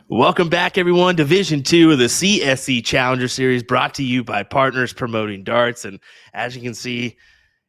Welcome back, everyone. Division 2 of the CSC Challenger Series brought to you by Partners Promoting Darts. And as you can see,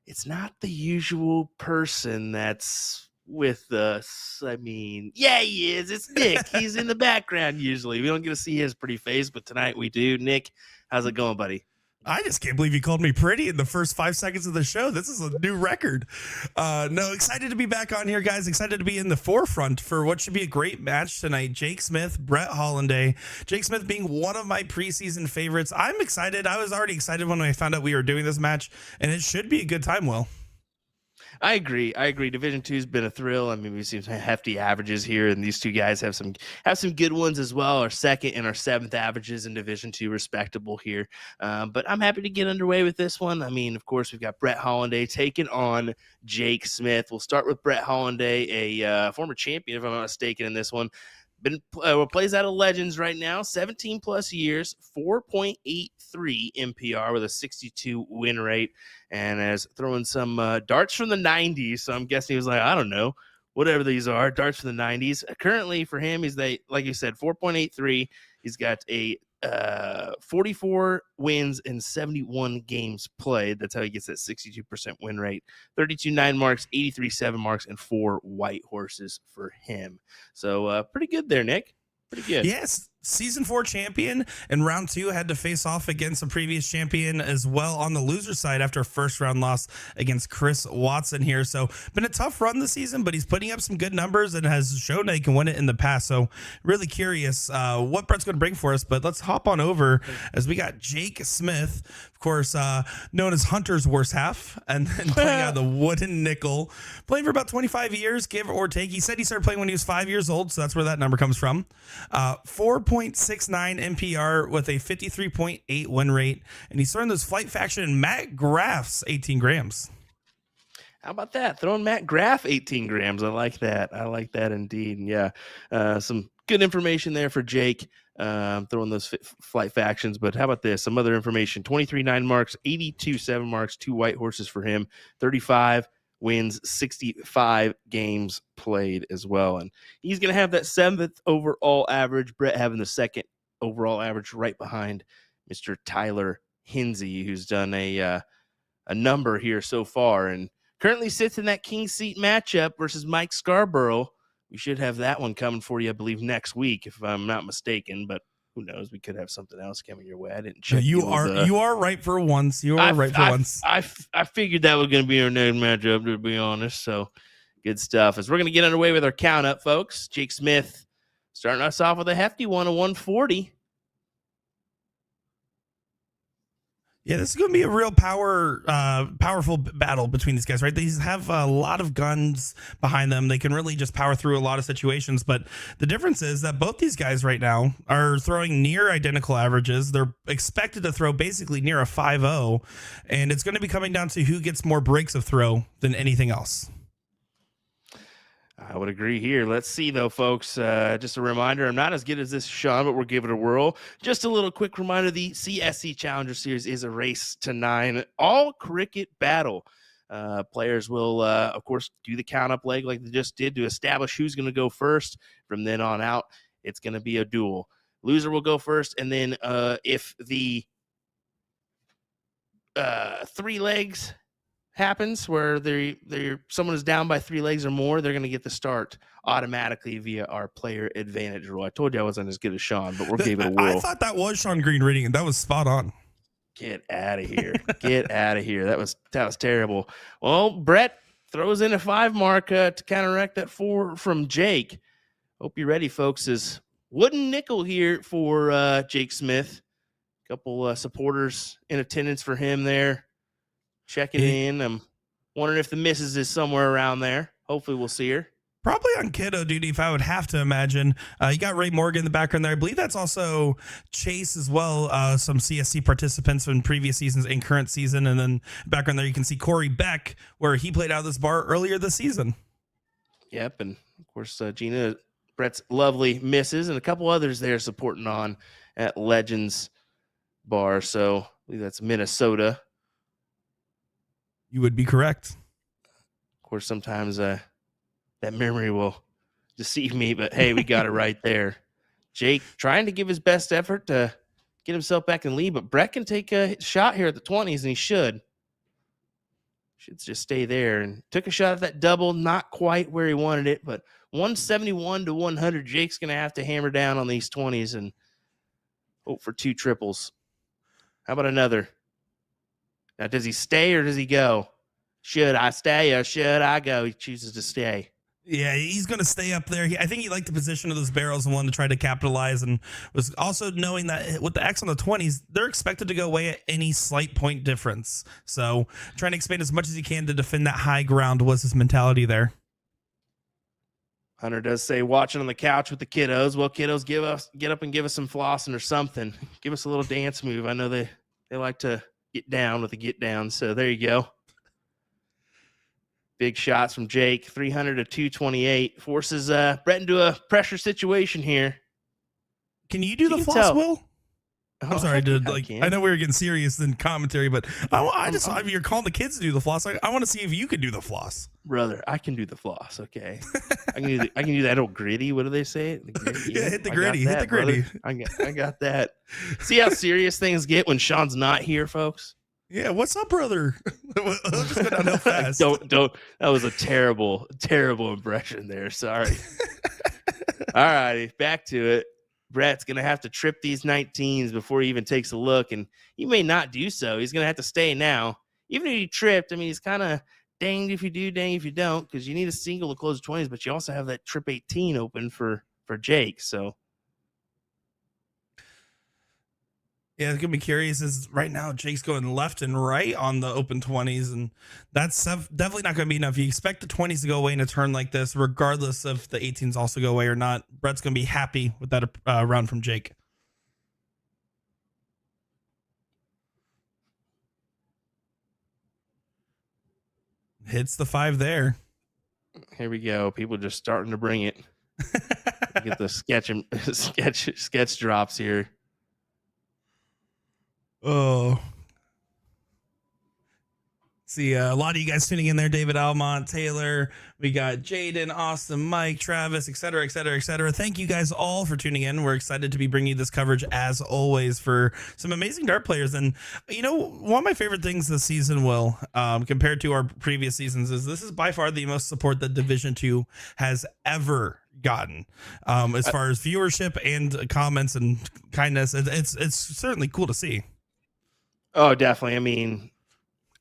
it's not the usual person that's with us. I mean, yeah, he is. It's Nick. He's in the background usually. We don't get to see his pretty face, but tonight we do. Nick, how's it going, buddy? I just can't believe you called me pretty in the first 5 seconds of the show. This is a new record. No, excited to be back on here, guys. Excited to be in the forefront for what should be a great match tonight. Jake Smith, Brett Hollinday. Jake Smith being one of my preseason favorites. I'm excited. I was already excited when I found out we were doing this match, and it should be a good time, Will. I agree. Division 2 has been a thrill. I mean, we've seen some hefty averages here, and these two guys have some good ones as well. Our second and our seventh averages in Division 2, respectable here. But I'm happy to get underway with this one. I mean, of course, we've got Brett Hollinday taking on Jake Smith. We'll start with Brett Hollinday, a former champion, if I'm not mistaken, in this one. Plays out of Legends right now, 17 plus years, 4.83 MPR with a 62 win rate, and is throwing some darts from the 90s. So I'm guessing he was like, I don't know, whatever these are, darts from the 90s. Currently for him, like you said, 4.83. He's got a 44 wins and 71 games played. That's how he gets that 62% win rate. 32 9 marks, 83 7 marks, and 4 white horses for him. So pretty good there, Nick. Pretty good. Yes. Season 4 champion, and round 2 had to face off against a previous champion as well on the loser side after a first round loss against Chris Watson here. So been a tough run this season, but he's putting up some good numbers and has shown that he can win it in the past. So really curious what Brett's going to bring for us, but let's hop on over as we got Jake Smith, of course, known as Hunter's worst half, and then playing out of the wooden nickel, playing for about 25 years, give or take. He said he started playing when he was 5 years old, so that's where that number comes from. 4.69 MPR with a 53.8 win rate, and he's throwing those Flight Faction Matt Graff's 18 grams. How about that? Throwing Matt Graff 18 grams. I like that. I like that indeed. And yeah, some good information there for Jake, throwing those Flight Factions. But how about this? Some other information. 23 9 marks, 82 7 marks, 2 white horses for him, 35 wins, 65 games played as well. And he's going to have that 7th overall average. Brett having the 2nd overall average right behind Mr. Tyler Hinsey, who's done a number here so far and currently sits in that king seat matchup versus Mike Scarborough. We should have that one coming for you, I believe, next week, if I'm not mistaken, but who knows? We could have something else coming your way. I didn't check. You are right for once. You are right for once. I figured that was going to be our next matchup, to be honest. So good stuff. As we're going to get underway with our count up, folks. Jake Smith starting us off with a hefty one, a 140. Yeah, this is going to be a real powerful battle between these guys, right? These have a lot of guns behind them. They can really just power through a lot of situations. But the difference is that both these guys right now are throwing near identical averages. They're expected to throw basically near a 5.0, and it's going to be coming down to who gets more breaks of throw than anything else. I would agree here. Let's see, though, folks. Just a reminder, I'm not as good as this, Sean, but we'll give it a whirl. Just a little quick reminder, the CSC Challenger Series is a race to 9, all cricket battle. Players will, of course, do the count-up leg like they just did to establish who's going to go first. From then on out, it's going to be a duel. Loser will go first, and then if the 3 legs happens where someone is down by 3 legs or more, they're going to get the start automatically via our player advantage rule. I told you I wasn't as good as Sean, but we'll give it a whirl. I thought that was Sean Green reading it. That was spot on. Get out of here. Get out of here. That was terrible. Well, Brett throws in a 5 mark to counteract that 4 from Jake. Hope you're ready, folks. Is wooden nickel here for Jake Smith. A couple supporters in attendance for him there. Checking in. I'm wondering if the missus is somewhere around there. Hopefully we'll see her. Probably on kiddo duty, if I would have to imagine. You got Ray Morgan in the background there. I believe that's also Chase as well. Some CSC participants from previous seasons and current season. And then background there, you can see Corey Beck, where he played out of this bar earlier this season. Yep. And of course, Gina, Brett's lovely missus, and a couple others there supporting on at Legends Bar. So I believe that's Minnesota. You would be correct. Of course, sometimes that memory will deceive me, but hey, we got it right there. Jake trying to give his best effort to get himself back in the lead, but Brett can take a shot here at the 20s, and he should. Should just stay there, and took a shot at that double, not quite where he wanted it, but 171 to 100. Jake's going to have to hammer down on these 20s and hope for 2 triples. How about another? Now, does he stay or does he go? Should I stay or should I go? He chooses to stay. Yeah, he's going to stay up there. I think he liked the position of those barrels and wanted to try to capitalize, and was also knowing that with the X on the 20s, they're expected to go away at any slight point difference. So trying to expand as much as he can to defend that high ground was his mentality there. Hunter does say watching on the couch with the kiddos. Well, kiddos, get up and give us some flossing or something. Give us a little dance move. I know they like to get down with the get down. So there you go. Big shots from Jake, 300 to 228. Forces Brett into a pressure situation here. Can you do the floss, Will? I'm sorry, dude. I know we were getting serious in commentary, but I mean, you're calling the kids to do the floss. I want to see if you can do the floss, brother. I can do the floss. Okay, I can do that old gritty. What do they say? The gritty. Yeah, hit the gritty. Hit the gritty. I got that. See how serious things get when Sean's not here, folks. Yeah, what's up, brother? Just go downhill fast. Don't. That was a terrible impression there. Sorry. All righty, back to it. Brett's going to have to trip these 19s before he even takes a look, and he may not do so. He's going to have to stay now. Even if he tripped, I mean, he's kind of danged if you do, danged if you don't, because you need a single to close the 20s, but you also have that trip 18 open for Jake, so. Yeah, it's going to be curious is right now Jake's going left and right on the open 20s, and that's definitely not going to be enough. You expect the 20s to go away in a turn like this, regardless if the 18s also go away or not. Brett's going to be happy with that round from Jake. Hits the 5 there. Here we go. People just starting to bring it. Get the sketch drops here. Oh, see a lot of you guys tuning in there. David Almont, Taylor, we got Jaden, Austin, Mike, Travis, etc., etc., etc. Thank you guys all for tuning in. We're excited to be bringing you this coverage as always for some amazing dart players. And you know, one of my favorite things this season, Will, compared to our previous seasons, is this is by far the most support that Division II has ever gotten, as far as viewership and comments and kindness. It's certainly cool to see. Oh, definitely. I mean,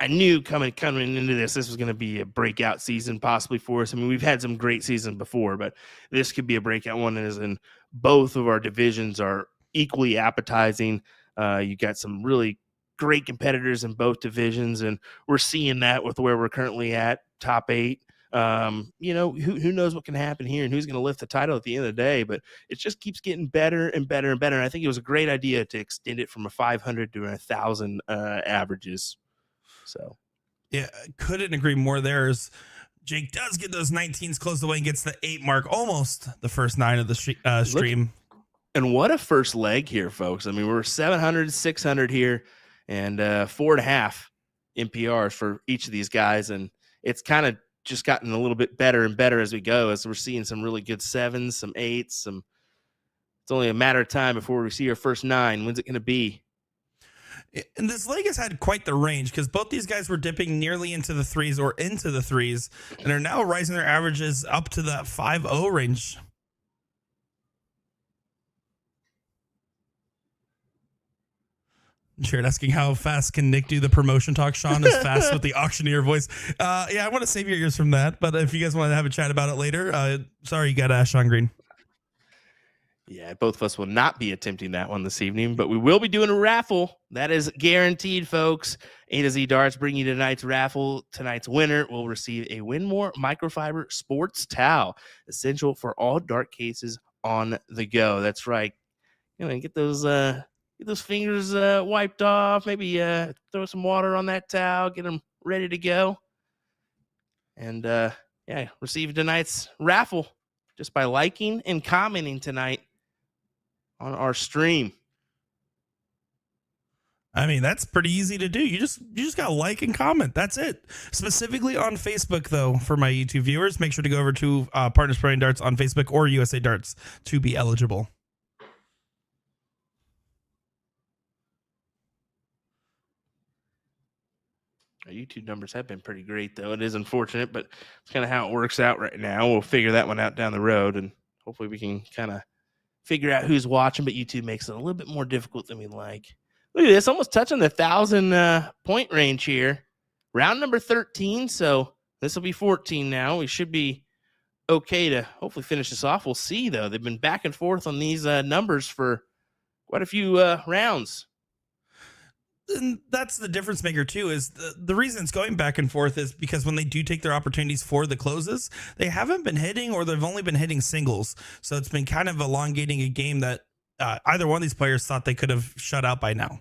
I knew coming into this was going to be a breakout season possibly for us. I mean, we've had some great seasons before, but this could be a breakout one, as in both of our divisions are equally appetizing. You got some really great competitors in both divisions, and we're seeing that with where we're currently at, top 8. You know, who knows what can happen here and who's going to lift the title at the end of the day, but it just keeps getting better and better and better. And I think it was a great idea to extend it from a 500 to 1,000 averages. So, yeah, couldn't agree more. There's Jake does get those 19s closed away and gets the 8 mark, almost the first 9 of the stream. And what a first leg here, folks. I mean, we're 700, 600 here, and 4.5 NPRs for each of these guys. And it's kind of just gotten a little bit better and better as we go, as we're seeing some really good 7s, some 8s, it's only a matter of time before we see our first 9. When's it going to be? And this leg has had quite the range, because both these guys were dipping nearly into the 3s or into the 3s and are now rising their averages up to that 5-0 range. Jared asking how fast can Nick do the promotion talk. Sean is fast with the auctioneer voice. Yeah, I want to save your ears from that, but if you guys want to have a chat about it later, sorry, you got Sean Green. Yeah, both of us will not be attempting that one this evening, but we will be doing a raffle. That is guaranteed, folks. A to Z Darts bring you tonight's raffle. Tonight's winner will receive a Winmore microfiber sports towel, essential for all dart cases on the go. That's right. You know, get those fingers wiped off. Maybe throw some water on that towel. Get them ready to go. And yeah, receive tonight's raffle just by liking and commenting tonight on our stream. I mean, that's pretty easy to do. You just got to like and comment. That's it. Specifically on Facebook, though, for my YouTube viewers, make sure to go over to Partners Playing Darts on Facebook or USA Darts to be eligible. Our YouTube numbers have been pretty great, though. It is unfortunate, but it's kind of how it works out right now. We'll figure that one out down the road, and hopefully we can kind of figure out who's watching, but YouTube makes it a little bit more difficult than we like. Look at this, almost touching the 1,000 point range here. Round number 13, so this will be 14 now. We should be okay to hopefully finish this off. We'll see, though. They've been back and forth on these numbers for quite a few rounds. And that's the difference maker too, is the reason it's going back and forth is because when they do take their opportunities for the closes, they haven't been hitting, or they've only been hitting singles. So it's been kind of elongating a game that either one of these players thought they could have shut out by now.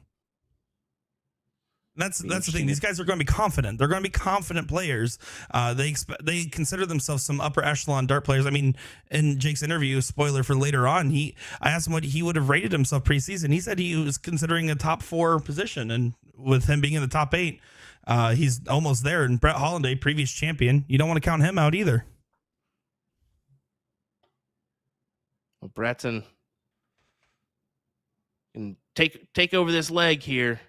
That's the thing. These guys are going to be confident. They're going to be confident players. They consider themselves some upper echelon dart players. I mean, in Jake's interview, spoiler for later on, I asked him what he would have rated himself preseason. He said he was considering a top 4 position, and with him being in the top 8, he's almost there. And Brett Hollinday, previous champion, you don't want to count him out either. Well, Breton can take over this leg here.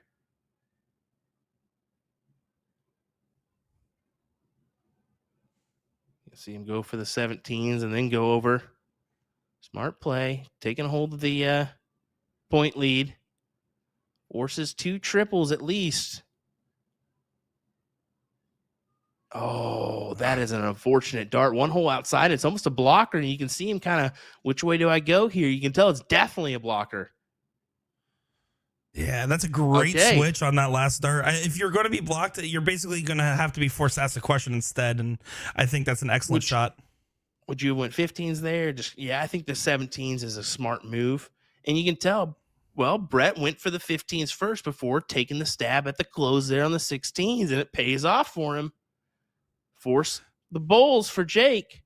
See him go for the 17s and then go over. Smart play, taking hold of the point lead. Forces 2 triples at least. Oh, that is an unfortunate dart. One hole outside. It's almost a blocker, and you can see him kind of, which way do I go here? You can tell it's definitely a blocker. Yeah, that's a great switch on that last dart. If you're going to be blocked, you're basically going to have to be forced to ask a question instead, and I think that's an excellent shot. Would you have went 15s there? I think the 17s is a smart move, and you can tell, well, Brett went for the 15s first before taking the stab at the close there on the 16s, and it pays off for him. Force the bowls for Jake.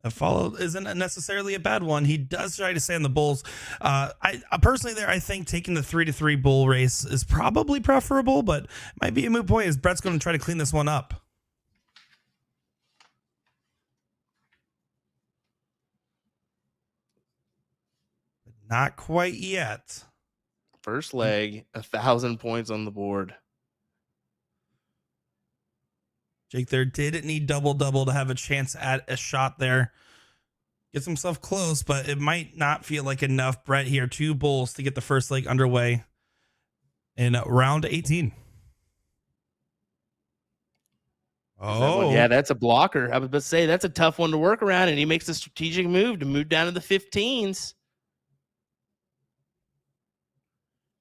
A follow isn't necessarily a bad one. He does try to stay on the bulls. I personally I think taking the 3-3 bull race is probably preferable, but might be a moot point as Brett's going to try to clean this one up. But not quite yet. First leg, 1,000 points on the board. Jake there didn't need double-double to have a chance at a shot there. Gets himself close, but it might not feel like enough. Brett here, 2 bulls to get the first leg underway in round 18. Oh, yeah, that's a blocker. I was about to say that's a tough one to work around, and he makes a strategic move to move down to the 15s.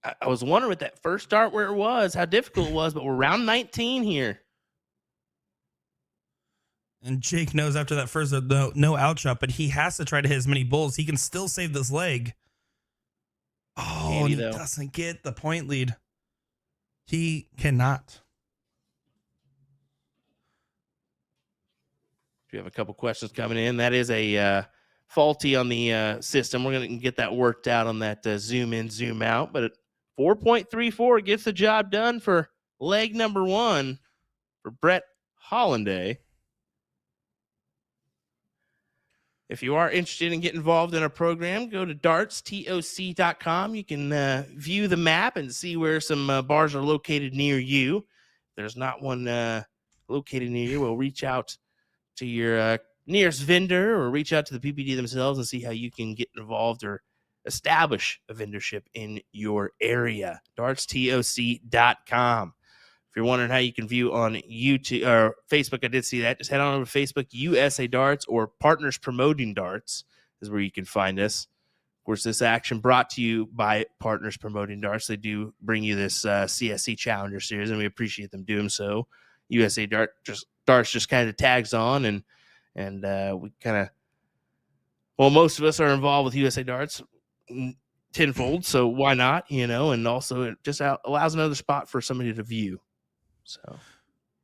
I was wondering with that first start where it was, how difficult it was, but we're round 19 here. And Jake knows after that first no out shot, but he has to try to hit as many bulls. He can still save this leg. Oh, he doesn't get the point lead. He cannot. We have a couple questions coming in. That is a faulty on the system. We're going to get that worked out on that zoom in, zoom out. But 4.34 gets the job done for leg number 1 for Brett Hollinday. If you are interested in getting involved in a program, go to dartstoc.com. You can view the map and see where some bars are located near you. If there's not one located near you, we'll reach out to your nearest vendor or reach out to the PPD themselves and see how you can get involved or establish a vendorship in your area. dartstoc.com. If you're wondering how you can view on YouTube or Facebook, I did see that. Just head on over to Facebook, USA Darts, or Partners Promoting Darts is where you can find us. Of course, this action brought to you by Partners Promoting Darts. They do bring you this CSC Challenger Series, and we appreciate them doing so. USA Darts just kind of tags on, and we kind of, well, most of us are involved with USA Darts tenfold, so why not, and also it just allows another spot for somebody to view. So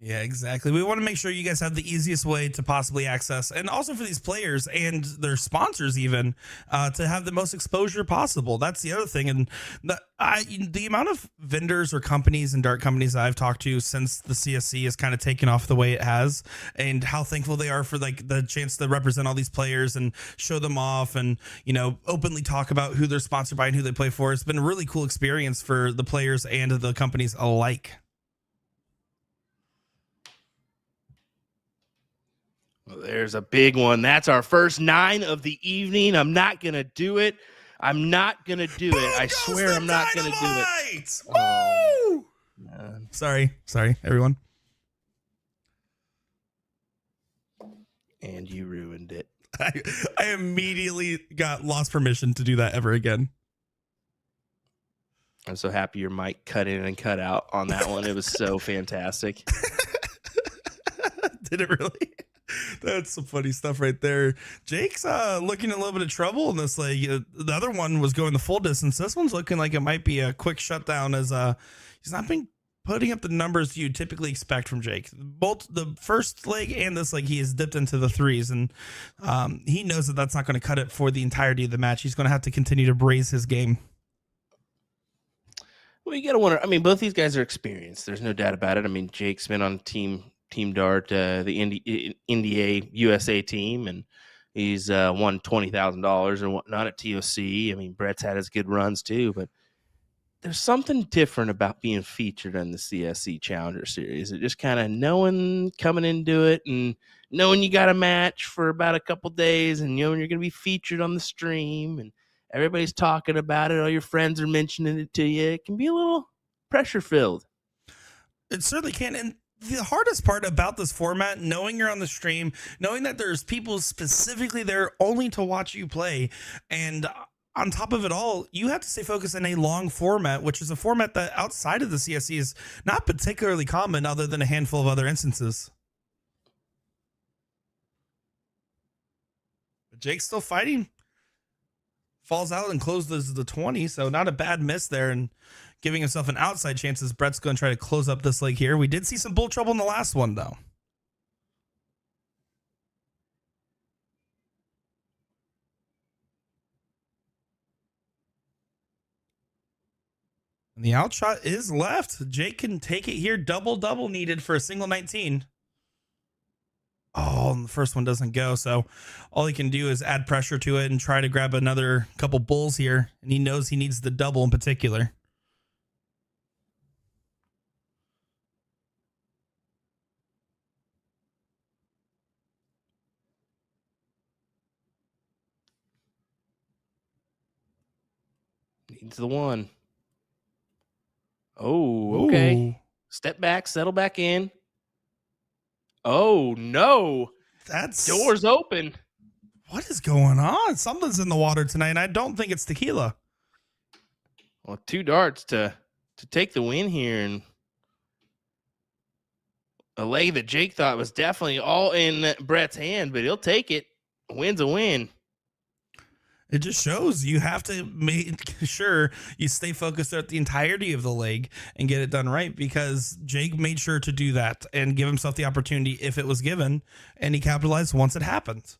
Yeah, exactly. We want to make sure you guys have the easiest way to possibly access, and also for these players and their sponsors, even to have the most exposure possible. That's the other thing. And the amount of vendors or companies and dart companies I've talked to since the CSC has kind of taken off the way it has, and how thankful they are for like the chance to represent all these players and show them off, and openly talk about who they're sponsored by and who they play for. It's been a really cool experience for the players and the companies alike. Well, there's a big one. That's our first 9 of the evening. I'm not going to do it. I'm not going to do Boom it. I goes swear the I'm not going to do it. dynamite! Woo! Man. Sorry, everyone. And you ruined it. I immediately lost permission to do that ever again. I'm so happy your mic cut in and cut out on that one. It was so fantastic. Did it really? That's some funny stuff right there. Jake's looking a little bit of trouble in this leg. The other one was going the full distance. This one's looking like it might be a quick shutdown, as he's not been putting up the numbers you typically expect from Jake. Both the first leg and this leg, he has dipped into the threes, and he knows that that's not going to cut it for the entirety of the match. He's going to have to continue to raise his game. Well, you got to wonder. I mean, both these guys are experienced. There's no doubt about it. I mean, Jake's been on Team Dart, the India USA team, and he's won $20,000 or whatnot at TOC. I mean, Brett's had his good runs too, but there's something different about being featured in the CSC Challenger Series. It just kind of knowing coming into it and knowing you got a match for about a couple days, and you're going to be featured on the stream, and everybody's talking about it. All your friends are mentioning it to you. It can be a little pressure filled. It certainly can. And the hardest part about this format, knowing you're on the stream, knowing that there's people specifically there only to watch you play, and on top of it all, you have to stay focused in a long format, which is a format that outside of the CSC is not particularly common other than a handful of other instances. But Jake's still fighting. Falls out and closes the 20, so not a bad miss there, and giving himself an outside chance as Brett's going to try to close up this leg here. We did see some bull trouble in the last one, though. And the outshot is left. Jake can take it here. Double needed for a single 19. Oh, and the first one doesn't go. So all he can do is add pressure to it and try to grab another couple bulls here. And he knows he needs the double in particular. Needs the one. Oh, okay. Ooh. Step back, settle back in. Oh, no. That's doors open. What is going on? Something's in the water tonight, and I don't think it's tequila. Well, 2 darts to take the win here, and a leg that Jake thought was definitely all in Brett's hand, but he'll take it. A win's a win. It just shows you have to make sure you stay focused throughout the entirety of the leg and get it done right, because Jake made sure to do that and give himself the opportunity if it was given, and he capitalized once it happened.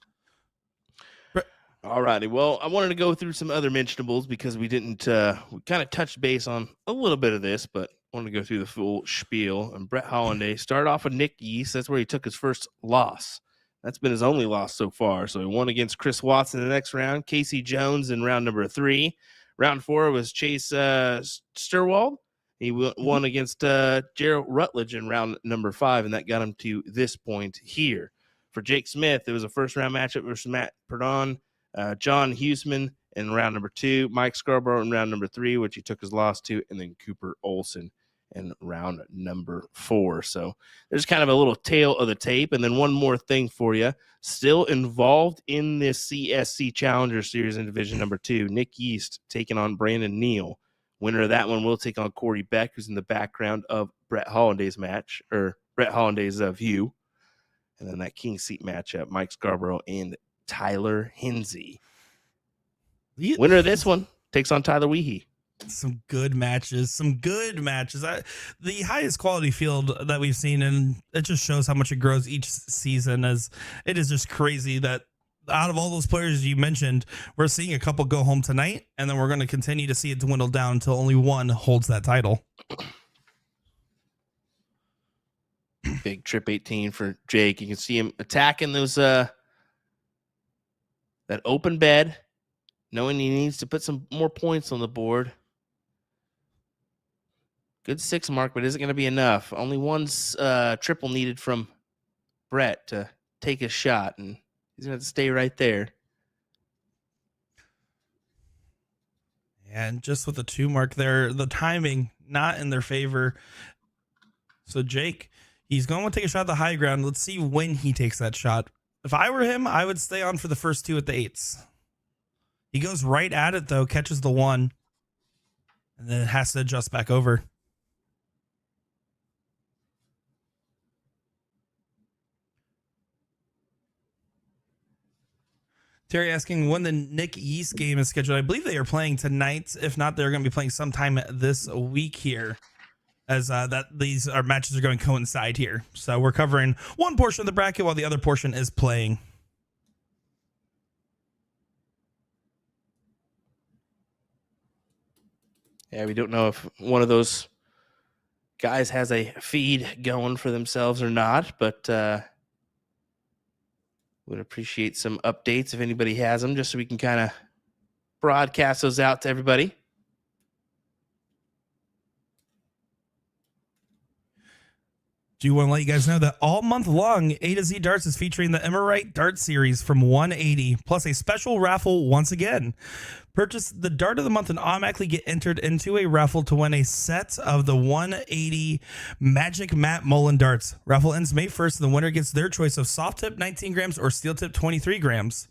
All righty. Well, I wanted to go through some other mentionables because we didn't, we kind of touched base on a little bit of this, but I wanted to go through the full spiel. And Brett Hollinday started off with Nick Yeast. That's where he took his first loss. That's been his only loss so far. So he won against Chris Watson in the next round, Casey Jones in round number 3. Round 4 was Chase Sturwald. He won against Gerald Rutledge in round number 5, and that got him to this point here. For Jake Smith, it was a first-round matchup versus Matt Perdon. John Huseman in round number 2, Mike Scarborough in round number 3, which he took his loss to, and then Cooper Olson in round number 4. So there's kind of a little tail of the tape. And then one more thing for you. Still involved in this CSC Challenger Series in Division number 2, Nick Yeast taking on Brandon Neal. Winner of that one will take on Corey Beck, who's in the background of Brett Hollinday's match, or Brett Hollinday's view. And then that King Seat matchup, Mike Scarborough and Tyler Hinsey. Winner of this one takes on Tyler Weehee. Some good matches. The highest quality field that we've seen, and it just shows how much it grows each season. As it is just crazy that out of all those players you mentioned, we're seeing a couple go home tonight, and then we're going to continue to see it dwindle down until only one holds that title. Big trip 18 for Jake. You can see him attacking those that open bed, knowing he needs to put some more points on the board. Good 6 mark, but isn't going to be enough. Only one triple needed from Brett to take a shot, and he's going to have to stay right there. And just with the 2 mark there, the timing not in their favor. So Jake, he's going to take a shot at the high ground. Let's see when he takes that shot. If I were him, I would stay on for the first 2 at the 8s. He goes right at it, though, catches the 1, and then it has to adjust back over. Terry asking when the Nick Yeast game is scheduled. I believe they are playing tonight. If not, they're going to be playing sometime this week here, as these are matches are going to coincide here. So we're covering one portion of the bracket while the other portion is playing. Yeah, we don't know if one of those guys has a feed going for themselves or not, but would appreciate some updates if anybody has them, just so we can kind of broadcast those out to everybody. Do you want to let you guys know that all month long, A to Z Darts is featuring the Emmerite Dart Series from 180, plus a special raffle once again. Purchase the Dart of the Month and automatically get entered into a raffle to win a set of the 180 Magic Matte Mullen darts. Raffle ends May 1st, and the winner gets their choice of soft tip 19 grams or steel tip 23 grams.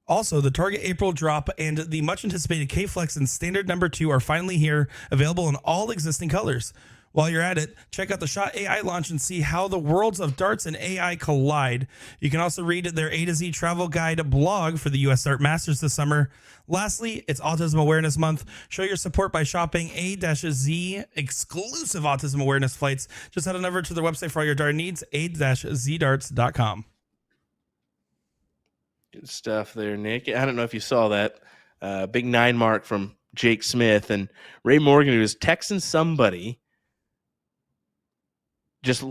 Also, the Target April drop and the much anticipated K-Flex and Standard number 2 are finally here, available in all existing colors. While you're at it, check out the Shot AI launch and see how the worlds of darts and AI collide. You can also read their A to Z travel guide blog for the US Dart Masters this summer. Lastly, it's Autism Awareness Month. Show your support by shopping A-Z exclusive autism awareness flights. Just head on over to their website for all your dart needs, a-zdarts.com. Good stuff there, Nick. I don't know if you saw that big 9 mark from Jake Smith, and Ray Morgan, who was texting somebody, just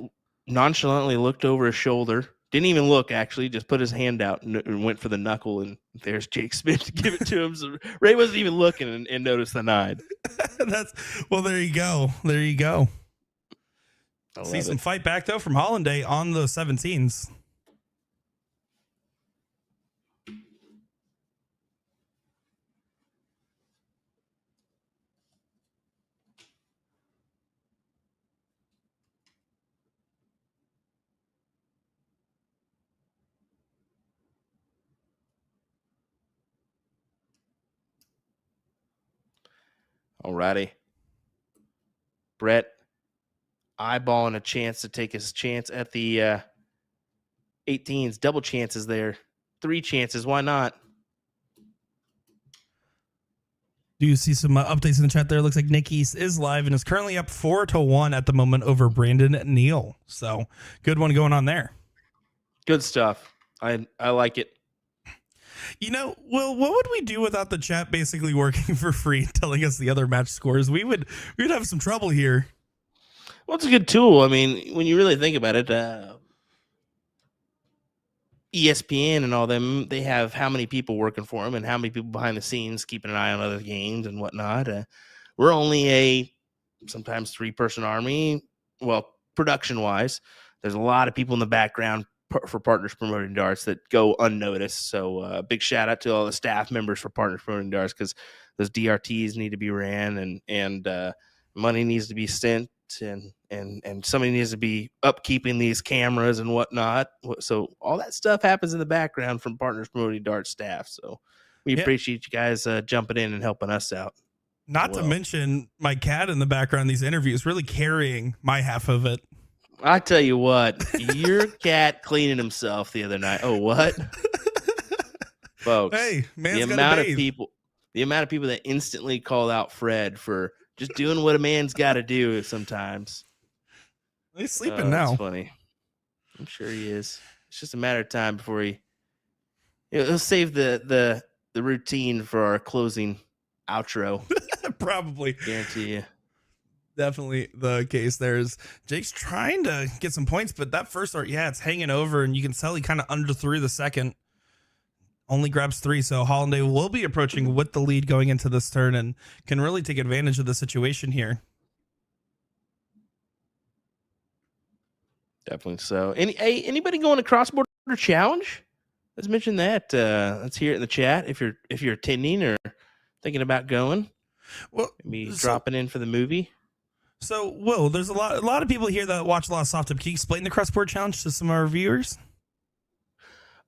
nonchalantly looked over his shoulder. Didn't even look, actually. Just put his hand out and went for the knuckle, and there's Jake Smith to give it to him. So Ray wasn't even looking and noticed the 9. There you go. There you go. See some it. fight back, though, from Hollinday on the 17s. Alrighty. Brett eyeballing a chance to take his chance at the 18s. Double chances there. 3 chances. Why not? Do you see some updates in the chat there? Looks like Nick East is live and is currently up 4-1 at the moment over Brandon Neal. So good one going on there. Good stuff. I like it. You know, Will, what would we do without the chat basically working for free, telling us the other match scores? We'd have some trouble here. Well, it's a good tool. I mean, when you really think about it, ESPN and all them, they have how many people working for them and how many people behind the scenes keeping an eye on other games and whatnot. We're only a sometimes 3-person army. Well, production-wise, there's a lot of people in the background for Partners Promoting Darts that go unnoticed. So big shout out to all the staff members for Partners Promoting Darts, because those DRTs need to be ran and money needs to be sent and somebody needs to be upkeeping these cameras and whatnot. So all that stuff happens in the background from Partners Promoting Darts staff. So we appreciate you guys jumping in and helping us out. Not to mention my cat in the background, these interviews really carrying my half of it. I tell you what, your cat cleaning himself the other night. Oh, what? Folks, hey, man's the amount of people, The amount of people that instantly call out Fred for just doing what a man's got to do sometimes. He's sleeping That's now. funny. I'm sure he is. It's just a matter of time before he'll save the routine for our closing outro. Probably. Guarantee you. Definitely the case. There's Jake's trying to get some points, but that first start, it's hanging over, and you can tell he kind of underthrew the second. Only grabs 3, so Hollinday will be approaching with the lead going into this turn and can really take advantage of the situation here. Definitely so. Anybody going to cross-border challenge? Let's mention that. Let's hear it in the chat if you're attending or thinking about going. Well, maybe dropping in for the movie. So, Will, there's a lot of people here that watch a lot of soft tip. Can you explain the cross-border challenge to some of our viewers?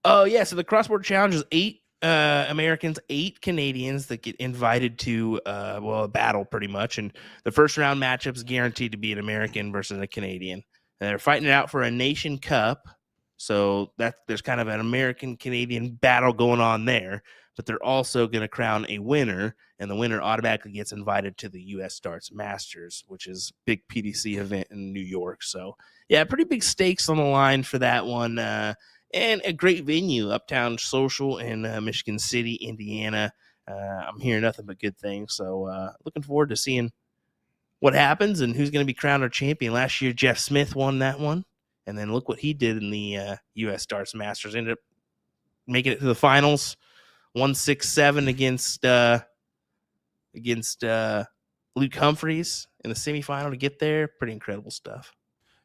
Oh yeah, so the cross-border challenge is 8 Americans, 8 Canadians that get invited to a battle pretty much, and the first round matchup is guaranteed to be an American versus a Canadian. And they're fighting it out for a Nation Cup, so there's kind of an American-Canadian battle going on there. But they're also going to crown a winner, and the winner automatically gets invited to the U.S. Darts Masters, which is a big PDC event in New York. So, yeah, pretty big stakes on the line for that one, and a great venue, Uptown Social in Michigan City, Indiana. I'm hearing nothing but good things, so looking forward to seeing what happens and who's going to be crowned our champion. Last year, Jeff Smith won that one, and then look what he did in the U.S. Darts Masters. Ended up making it to the finals. 1-6-7 against Luke Humphreys in the semifinal to get there. Pretty incredible stuff.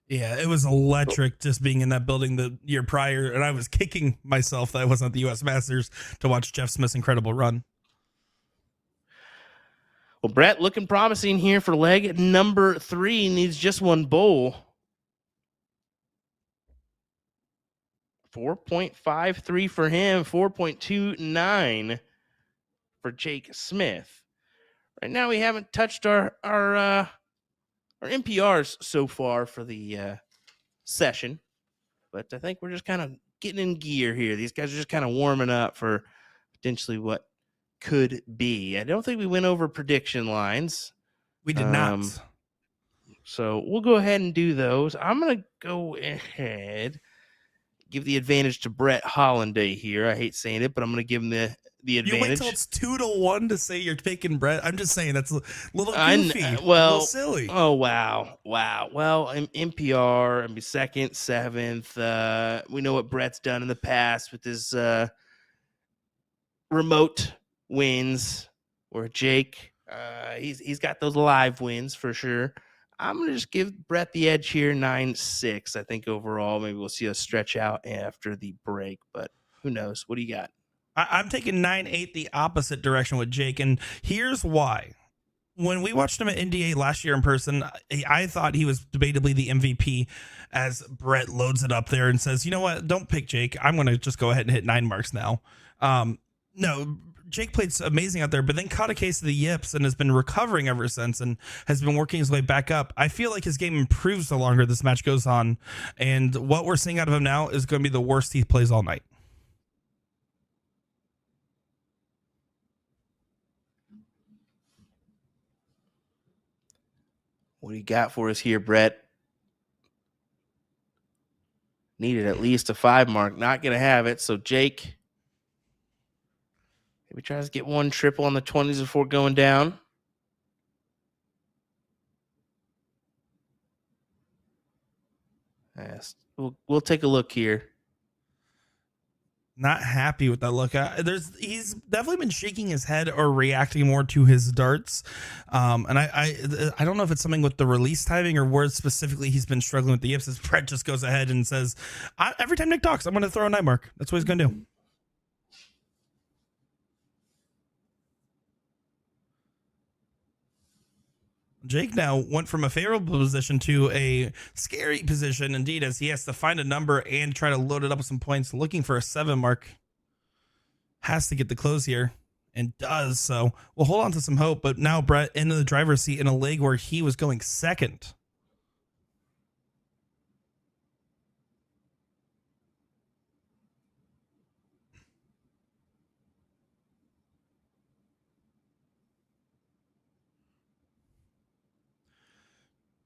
Yeah, it was electric just being in that building the year prior, and I was kicking myself that I wasn't at the U.S. Masters to watch Jeff Smith's incredible run. Well, Brett, looking promising here for leg number 3. Needs just one bowl. 4.53 for him, 4.29 for Jake Smith. Right now, we haven't touched our NPRs so far for the session, but I think we're just kind of getting in gear here. These guys are just kind of warming up for potentially what could be. I don't think we went over prediction lines. We did not. So we'll go ahead and do those. I'm going to go ahead, give the advantage to Brett Hollinday here. I hate saying it, but I'm going to give him the advantage. You wait till it's 2-1 to say you're taking Brett. I'm just saying that's a little goofy, a little silly. Oh wow. Well, NPR, I mean, 2nd, 7th. We know what Brett's done in the past with his remote wins, or Jake. He's got those live wins for sure. I'm going to just give Brett the edge here, 9-6. I think overall, maybe we'll see a stretch out after the break, but who knows? What do you got? I'm taking 9-8 the opposite direction with Jake, and here's why. When we watched him at NDA last year in person, I thought he was debatably the MVP as Brett loads it up there and says, you know what, don't pick Jake. I'm going to just go ahead and hit 9 marks now. No, Jake played amazing out there, but then caught a case of the yips and has been recovering ever since and has been working his way back up. I feel like his game improves the longer this match goes on, and what we're seeing out of him now is going to be the worst he plays all night. What do you got for us here, Brett? Needed at least a 5 mark. Not going to have it. So, Jake, maybe tries to get one triple on the 20s before going down. Yes. We'll take a look here. Not happy with that look. He's definitely been shaking his head or reacting more to his darts, and I don't know if it's something with the release timing or where specifically he's been struggling with the yips. As Brett just goes ahead and says, every time Nick talks, I'm going to throw a 9 mark. That's what he's going to do. Jake now went from a favorable position to a scary position indeed, as he has to find a number and try to load it up with some points, looking for a 7 mark. Has to get the close here and does. So we'll hold on to some hope, but now Brett into the driver's seat in a leg where he was going second.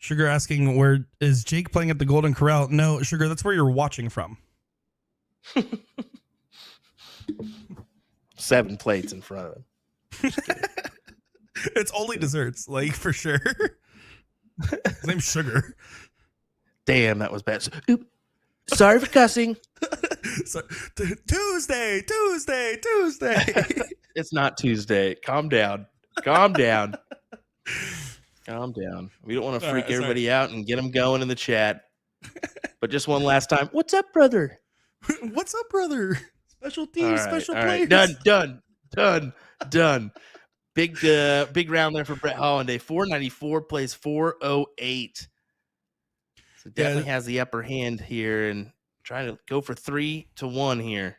Sugar asking, where is Jake playing at the Golden Corral? No, Sugar, that's where you're watching from. 7 plates in front of him. It's only desserts, like for sure. His name's Sugar. Damn, that was bad. Oop. Sorry for cussing. So, Tuesday. It's not Tuesday. Calm down. Calm down. Calm down. We don't want to freak everybody out and get them going in the chat. But just one last time. What's up, brother? What's up, brother? Special teams, special players. Done. Big round there for Brett Hollinday. 494 plays 408. So definitely has the upper hand here and trying to go for 3-1 here.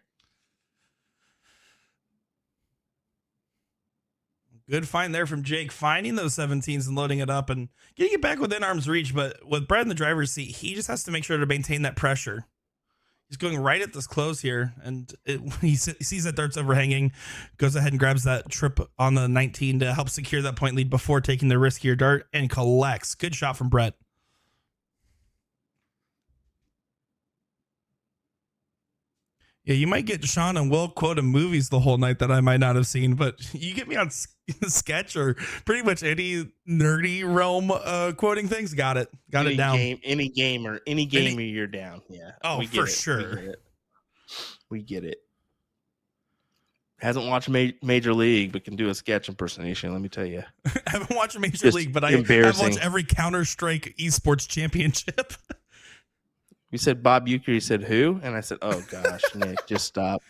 Good find there from Jake, finding those 17s and loading it up and getting it back within arm's reach. But with Brett in the driver's seat, he just has to make sure to maintain that pressure. He's going right at this close here, and he sees that dart's overhanging, goes ahead and grabs that trip on the 19 to help secure that point lead before taking the riskier dart and collects. Good shot from Brett. Yeah, you might get Sean and Will quoting movies the whole night that I might not have seen, but you get me on sketch or pretty much any nerdy realm quoting things. Got it down. Any gamer, you're down. Yeah. Oh, for sure. We get it. Hasn't watched Major League, but can do a sketch impersonation. Let me tell you. I haven't watched Major League, but I've watched every Counter-Strike esports championship. You said Bob Euchre. You said who? And I said, oh, gosh, Nick, just stop.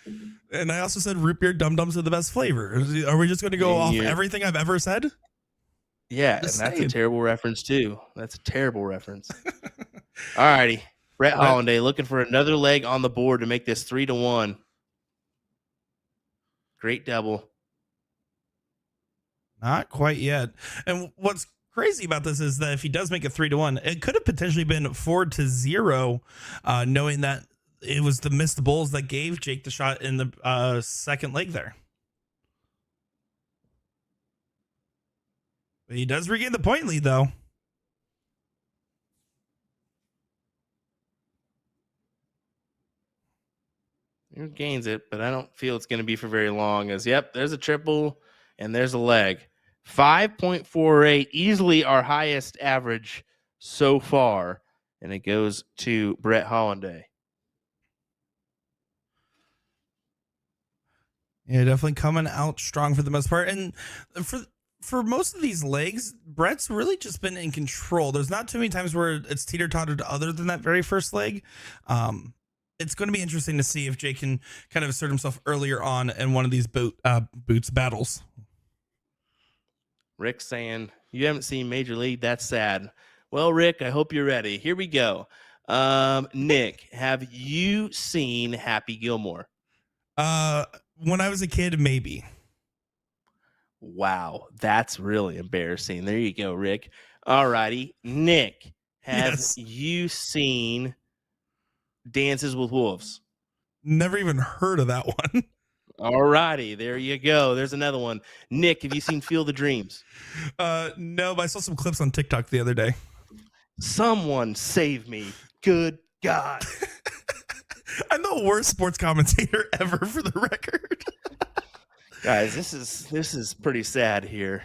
And I also said root beer dum-dums are the best flavor. Are we just going to go off everything I've ever said? Yeah, and that's a terrible reference, too. That's a terrible reference. All righty. Brett Hollinday looking for another leg on the board to make this 3-1. Great double. Not quite yet. And what's crazy about this is that if he does make it 3-1, it could have potentially been 4-0, knowing that it was the missed bowls that gave Jake the shot in the second leg there. But he does regain the point lead, though. He gains it, but I don't feel it's going to be for very long. As there's a triple and there's a leg. 5.48, easily our highest average so far, and it goes to Brett Hollinday. Yeah, definitely coming out strong for the most part. And for most of these legs, Brett's really just been in control. There's not too many times where it's teeter-tottered other than that very first leg. It's going to be interesting to see if Jake can kind of assert himself earlier on in one of these boots battles. Rick saying, you haven't seen Major League? That's sad. Well, Rick, I hope you're ready. Here we go. Nick, have you seen Happy Gilmore? When I was a kid, maybe. Wow, that's really embarrassing. There you go, Rick. All righty. Nick, have you seen Dances with Wolves? Never even heard of that one. All righty, there you go. There's another one. Nick, have you seen Field of Dreams? No, but I saw some clips on TikTok the other day. Someone save me. Good God. I'm the worst sports commentator ever, for the record. Guys, this is pretty sad here.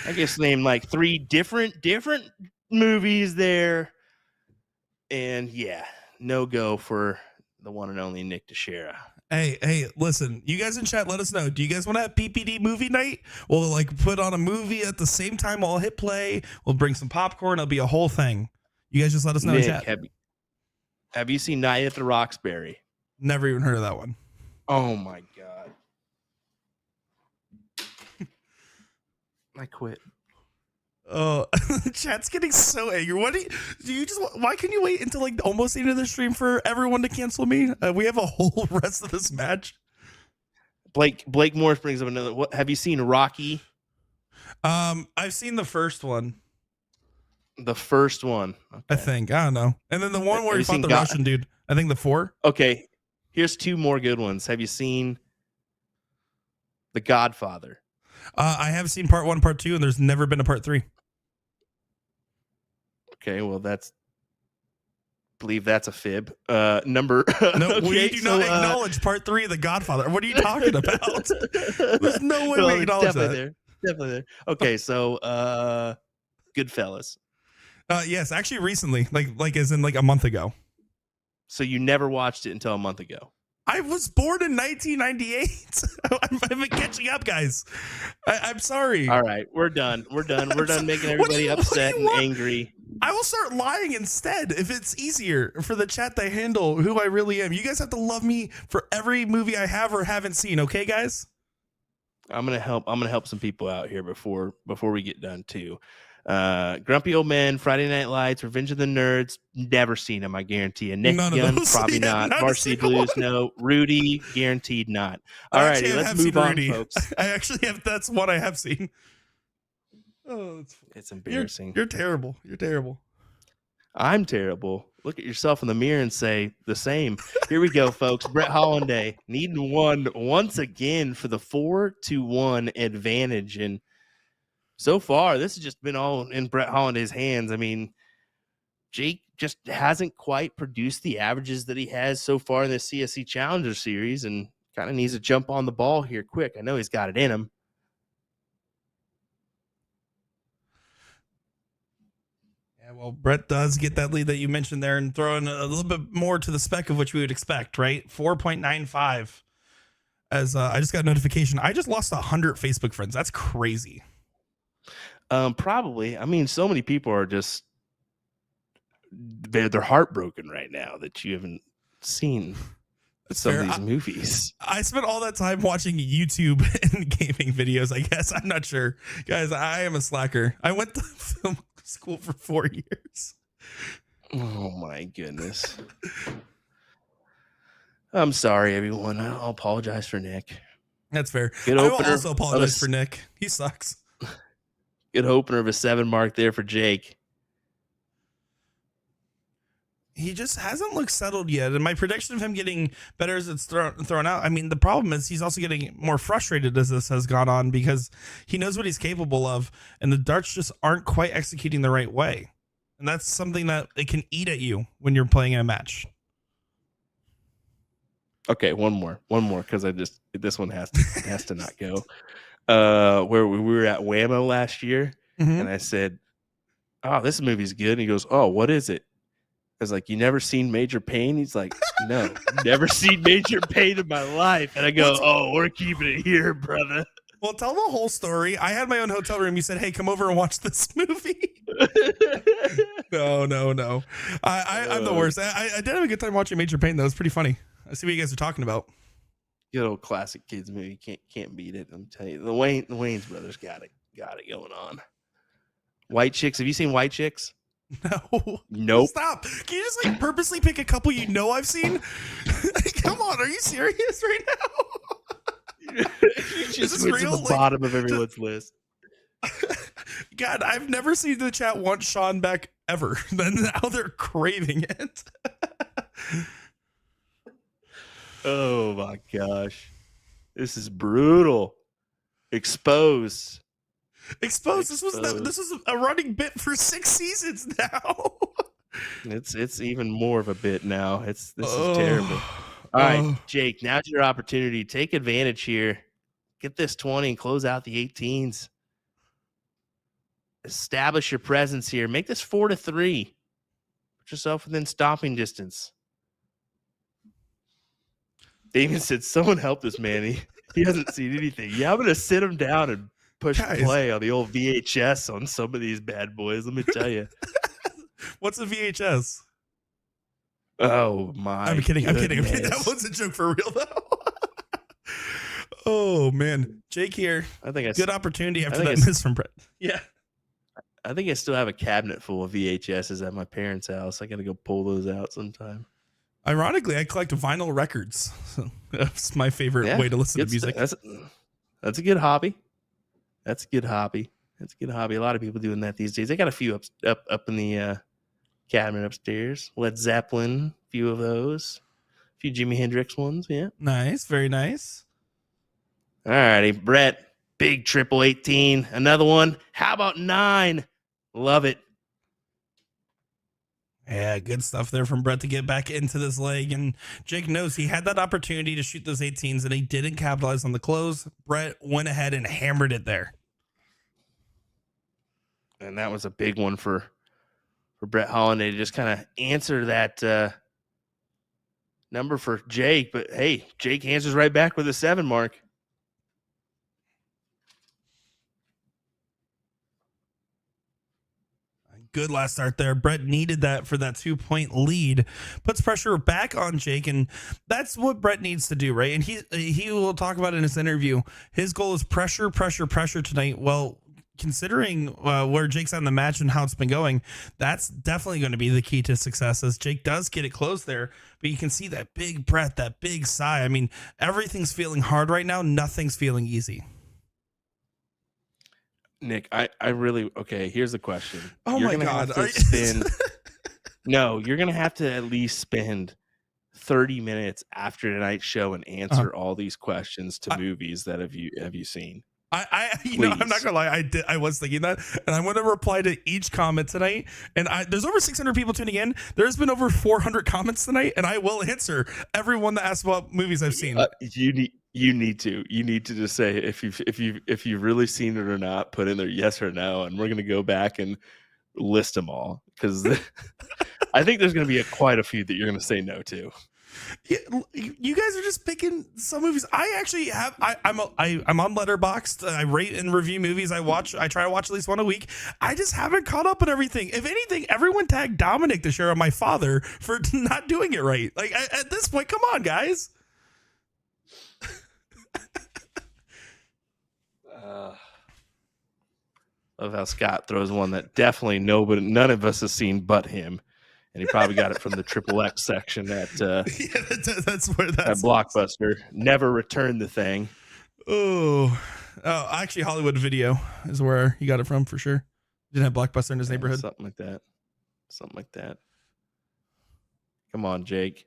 I guess named like 3 different movies there. And yeah, no go for the one and only Nick Teixeira. Hey, listen, you guys in chat, let us know. Do you guys want to have PPD movie night? We'll like put on a movie at the same time. I'll hit play. We'll bring some popcorn. It'll be a whole thing. You guys just let us know Nick, in chat. Have you seen Night at the Roxbury? Never even heard of that one. Oh my God. I quit. Oh, chat's getting so angry. What why can you wait until like almost the end of the stream for everyone to cancel me? We have a whole rest of this match. Blake Morris brings up another. What have you seen Rocky? I've seen the first one. The first one. Okay. I think. I don't know. And then the one where he fought the Russian dude. I think the 4. Okay. Here's 2 more good ones. Have you seen The Godfather? I have seen part 1, part 2, and there's never been a part 3. Okay, well believe that's a fib. Number No, okay, we do not acknowledge part 3 of The Godfather. What are you talking about? There's no way we acknowledge that. Definitely there. Okay, so Goodfellas. Yes, actually recently, like as in like a month ago. So you never watched it until a month ago. I was born in 1998. I've been catching up, guys. I'm sorry. All right, we're done. We're done making everybody upset and angry. I will start lying instead if it's easier for the chat to handle who I really am. You guys have to love me for every movie I have or haven't seen. Okay, guys? I'm gonna help some people out here before we get done too. Grumpy Old Men, Friday Night Lights, Revenge of the Nerds, never seen them, I guarantee you. Nick Young, probably not. Varsity Blues, no. Rudy, guaranteed not. All righty, let's move on, folks. I actually have, that's one I have seen. Oh, it's embarrassing. You're terrible. You're terrible. I'm terrible. Look at yourself in the mirror and say the same. Here we go, folks. Brett Hollinday needing one once again for the 4-1 advantage. And so far, this has just been all in Brett Hollinday's hands. I mean, Jake just hasn't quite produced the averages that he has so far in the CSC Challenger Series and kind of needs to jump on the ball here quick. I know he's got it in him. Yeah, well, Brett does get that lead that you mentioned there and throw in a little bit more to the spec of which we would expect, right? 4.95. As I just got a notification. I just lost 100 Facebook friends. That's crazy. Probably. I mean, so many people are just they're heartbroken right now that you haven't seen some of these movies. I spent all that time watching YouTube and gaming videos, I guess. I'm not sure. Guys, I am a slacker. I went to film school for 4 years. Oh my goodness. I'm sorry, everyone. I'll apologize for Nick. That's fair. I will also apologize for Nick. He sucks. Good opener of a 7 mark there for Jake. He just hasn't looked settled yet. And my prediction of him getting better as it's thrown out. I mean, the problem is he's also getting more frustrated as this has gone on because he knows what he's capable of. And the darts just aren't quite executing the right way. And that's something that it can eat at you when you're playing in a match. Okay, one more, because this one has to not go. Where we were at Whammo last year, and I said, "Oh, this movie's good." And he goes, "Oh, what is it?" I was like, "You never seen Major Payne?" He's like, "No, never seen Major Payne in my life." And I go, "Oh, we're keeping it here, brother." Well, tell the whole story. I had my own hotel room. You said, "Hey, come over and watch this movie." No. I'm the worst. I did have a good time watching Major Payne, though. It was pretty funny. I see what you guys are talking about. Good old classic kids movie. Can't beat it. I'm telling you, the Wayans brothers got it going on. White Chicks. Have you seen White Chicks? No. Nope. Stop. Can you just purposely pick a couple you know I've seen? Come on. Are you serious right now? You just went to the bottom of everyone's list. God, I've never seen the chat want Sean back ever. Then now they're craving it. Oh my gosh. This is brutal. Exposed. This was a running bit for 6 seasons now. It's even more of a bit now. This is terrible. All right, Jake, now's your opportunity. Take advantage here. Get this 20 and close out the 18s. Establish your presence here. Make this 4-3. Put yourself within stopping distance. Damien said, "Someone help this man. He hasn't seen anything." Yeah, I'm going to sit him down and push play on the old VHS on some of these bad boys. Let me tell you. What's a VHS? Oh, my I'm kidding. That was a joke for real, though. Oh, man. Jake here. Good opportunity after that miss from Brett. Yeah. I think I still have a cabinet full of VHSs at my parents' house. I got to go pull those out sometime. Ironically, I collect vinyl records. So that's my favorite way to listen to music. That's a good hobby. That's a good hobby. A lot of people doing that these days. I got a few up in the cabinet upstairs. Led Zeppelin, a few of those. A few Jimi Hendrix ones, yeah. Nice, very nice. All righty, Brett. Big triple 18. Another one. How about 9? Love it. Yeah, good stuff there from Brett to get back into this leg. And Jake knows he had that opportunity to shoot those 18s and he didn't capitalize on the close. Brett went ahead and hammered it there. And that was a big one for Brett Hollinday to just kind of answer that number for Jake. But hey, Jake answers right back with a 7 mark. Good last start there. Brett needed that for that 2-point lead. Puts pressure back on Jake, and that's what Brett needs to do, right? And he will talk about in his interview. His goal is pressure tonight. Well, considering where Jake's at in the match and how it's been going, that's definitely going to be the key to success as Jake does get it close there. But you can see that big breath, that big sigh. I mean, everything's feeling hard right now. Nothing's feeling easy. Nick, I really, okay, here's the question. Oh you're my God. No, you're going to have to at least spend 30 minutes after tonight's show and answer all these questions to movies that have you seen. I'm not gonna lie, I was thinking that, and I'm gonna reply to each comment tonight. And there's over 600 people tuning in. There's been over 400 comments tonight, and I will answer everyone that asks about movies I've seen. You need to just say if you've really seen it or not. Put in there yes or no, and we're gonna go back and list them all because I think there's gonna be quite a few that you're gonna say no to. Yeah, you guys are just picking some movies. I actually have. I'm on Letterboxd. I rate and review movies. I try to watch at least one a week. I just haven't caught up on everything. If anything, everyone tagged Dominic to share on my father for not doing it right. Like at this point, come on, guys. Love how Scott throws one that definitely none of us has seen but him. And he probably got it from the XXX section at that's Blockbuster. Never returned the thing. Oh, actually, Hollywood Video is where he got it from for sure. Didn't have Blockbuster in his neighborhood. Something like that. Come on, Jake.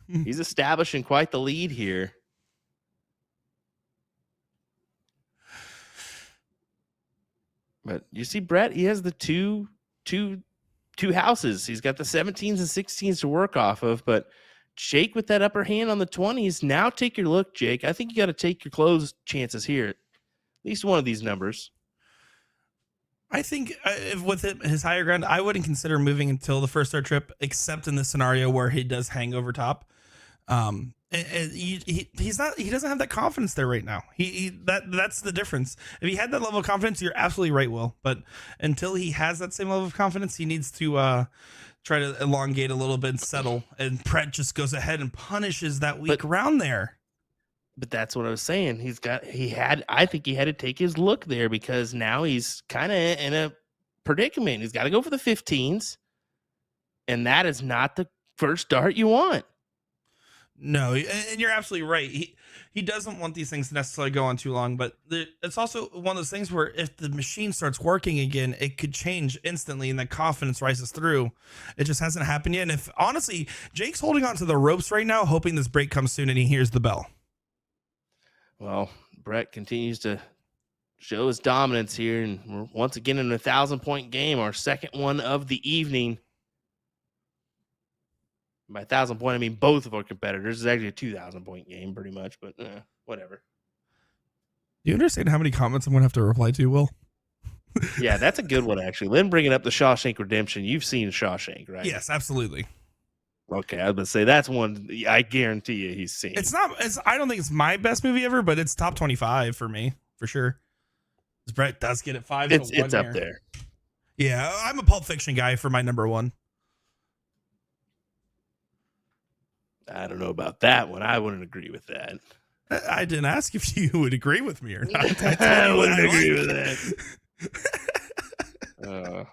He's establishing quite the lead here. But you see, Brett, he has the two houses. He's got the 17s and 16s to work off of, but Jake with that upper hand on the 20s. Now take your look, Jake. I think you got to take your close chances here. At least one of these numbers. I think with his higher ground, I wouldn't consider moving until the first start trip, except in the scenario where he does hang over top. He doesn't have that confidence there right now. That's the difference. If he had that level of confidence, you're absolutely right, Will. But until he has that same level of confidence, he needs to try to elongate a little bit and settle. And Brett just goes ahead and punishes that weak round there. But that's what I was saying. I think he had to take his look there because now he's kind of in a predicament. He's got to go for the 15s, and that is not the first dart you want. No, and you're absolutely right. He doesn't want these things to necessarily go on too long, but it's also one of those things where if the machine starts working again, it could change instantly and the confidence rises through. It just hasn't happened yet. And if honestly, Jake's holding on to the ropes right now, hoping this break comes soon and he hears the bell. Well, Brett continues to show his dominance here, and we're once again in a 1,000-point game, our second one of the evening. By 1,000 point, I mean both of our competitors. It's actually a 2,000-point game, pretty much, but whatever. Do you understand how many comments I'm going to have to reply to, Will? Yeah, that's a good one, actually. Lynn bringing up the Shawshank Redemption. You've seen Shawshank, right? Yes, absolutely. Okay, I was going to say that's one I guarantee you he's seen. I don't think it's my best movie ever, but it's top 25 for me, for sure. Brett does get it 5. It's up there. Yeah, I'm a Pulp Fiction guy for my number one. I don't know about that one. I wouldn't agree with that. I didn't ask if you would agree with me or not. I wouldn't agree with that.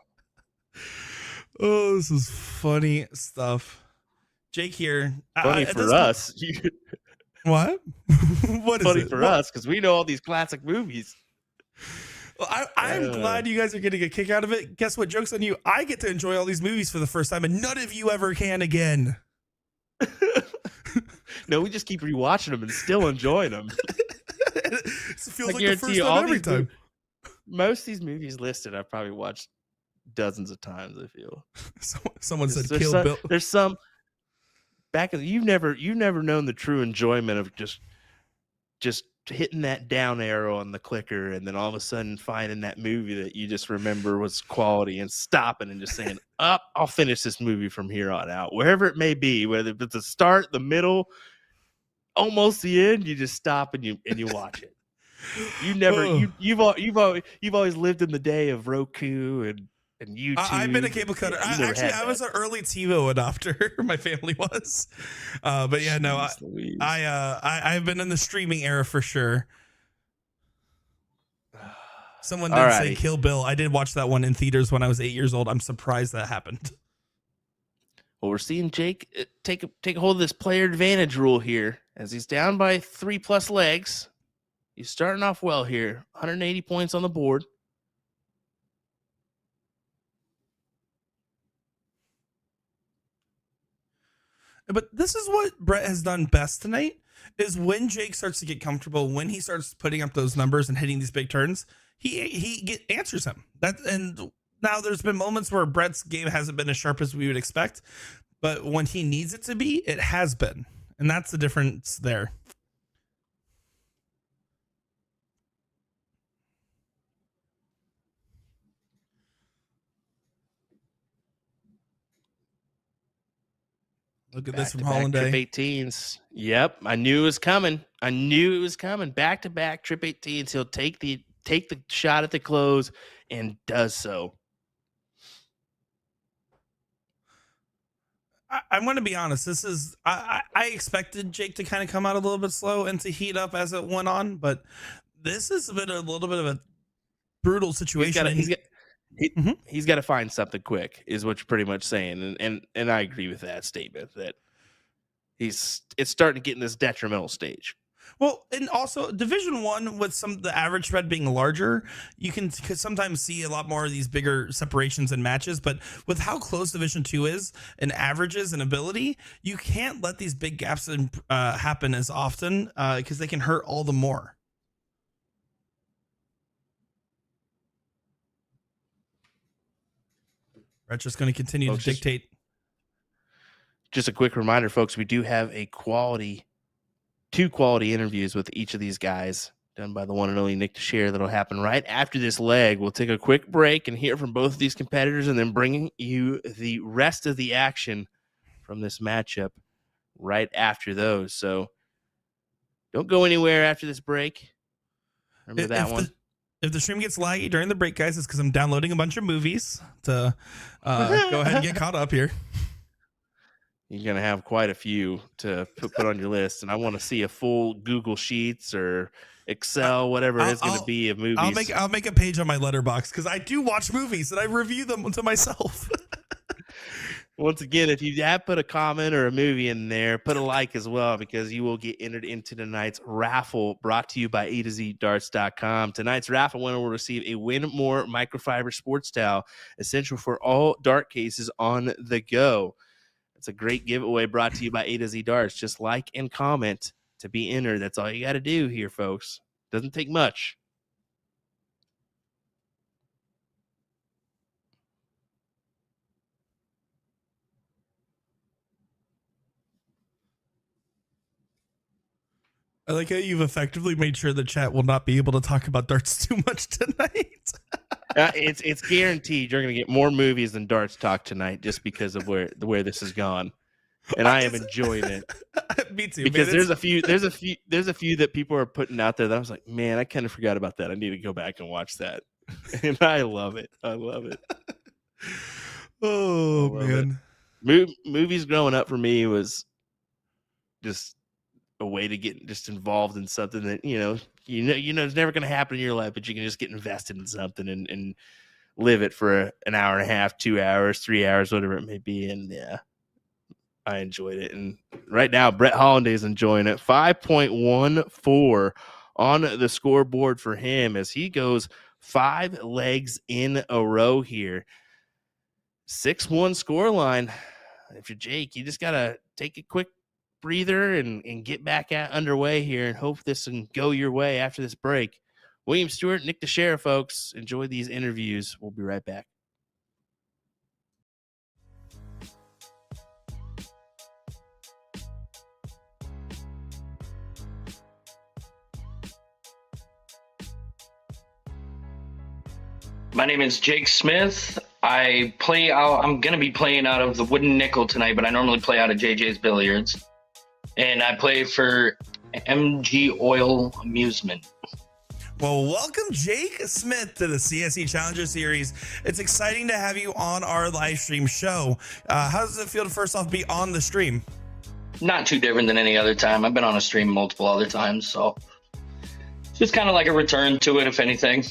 Oh, this is funny stuff. Jake here. Funny for us. What? What is funny it? for us because we know all these classic movies. Well, I'm glad you guys are getting a kick out of it. Guess what? Joke's on you. I get to enjoy all these movies for the first time, and none of you ever can again. No, we just keep rewatching them and still enjoying them. It feels like the first time every time. Most of these movies listed, I've probably watched dozens of times. I feel Someone said there's Kill some Bill. there's some back in you've never known the true enjoyment of just hitting that down arrow on the clicker and then all of a sudden finding that movie that you just remember was quality and stopping and just saying, up, I'll finish this movie from here on out, wherever it may be, whether it's the start, the middle, almost the end, you just stop and you watch it. You've always lived in the day of Roku and YouTube. I've been a cable cutter. I was an early TiVo adopter. My family was, but yeah, no, I've been in the streaming era for sure. Someone did say Kill Bill. I did watch that one in theaters when I was 8 years old. I'm surprised that happened. Well, we're seeing Jake take a hold of this player advantage rule here as he's down by 3+ legs. He's starting off well here, 180 points on the board. But this is what Brett has done best tonight, is when Jake starts to get comfortable, when he starts putting up those numbers and hitting these big turns, he answers him. And now there's been moments where Brett's game hasn't been as sharp as we would expect, but when he needs it to be, it has been. And that's the difference there. Look at this from Hollinday. Trip 18s. Yep, I knew it was coming. Back to back trip 18s. He'll take the shot at the close and does so. I'm going to be honest. This is I expected Jake to kind of come out a little bit slow and to heat up as it went on, but this has been a little bit of a brutal situation. He's got to find something quick, is what you're pretty much saying, and I agree with that statement that it's starting to get in this detrimental stage. Well, and also Division One, with the average spread being larger, you can sometimes see a lot more of these bigger separations in matches. But with how close Division Two is and averages and ability, you can't let these big gaps happen as often because they can hurt all the more. Brett's just going to continue to dictate. Just a quick reminder, folks, we do have two quality interviews with each of these guys done by the one and only Nick Teixeira that'll happen right after this leg. We'll take a quick break and hear from both of these competitors and then bring you the rest of the action from this matchup right after those. So don't go anywhere after this break. Remember that one. If the stream gets laggy during the break, guys, it's because I'm downloading a bunch of movies to go ahead and get caught up here. You're going to have quite a few to put on your list, and I want to see a full Google Sheets or Excel, whatever it's going to be of movies. I'll make a page on my letterbox because I do watch movies and I review them to myself. Once again, if you have put a comment or a movie in there, put a like as well, because you will get entered into tonight's raffle brought to you by A2ZDarts.com. Tonight's raffle winner will receive a Win More microfiber sports towel, essential for all dart cases on the go. It's a great giveaway brought to you by A2Z Darts. Just like and comment to be entered. That's all you got to do here, folks. Doesn't take much. I like how you've effectively made sure the chat will not be able to talk about darts too much tonight. It's guaranteed you're going to get more movies than darts talk tonight, just because of where this has gone, and I am enjoying it. Me too. Because there's a few that people are putting out there that I was like, man, I kind of forgot about that. I need to go back and watch that, and I love it. Oh man, movies growing up for me was just a way to get just involved in something that you know it's never going to happen in your life, but you can just get invested in something and live it for an hour and a half, 2 hours, 3 hours, whatever it may be. And yeah, I enjoyed it. And right now, Brett Hollinday is enjoying it. 5.14 on the scoreboard for him as he goes 5 legs in a row here. 6-1 scoreline. If you're Jake, you just got to take a quick breather and get back underway here and hope this can go your way after this break. William Stewart, Nick Teixeira, folks. Enjoy these interviews. We'll be right back. My name is Jake Smith. I'm going to be playing out of the Wooden Nickel tonight, but I normally play out of JJ's Billiards. And I play for MG Oil Amusement. Well, welcome Jake Smith to the CSC Challenger Series. It's exciting to have you on our live stream show. How does it feel to first off be on the stream? Not too different than any other time. I've been on a stream multiple other times, so it's just kind of like a return to it, if anything.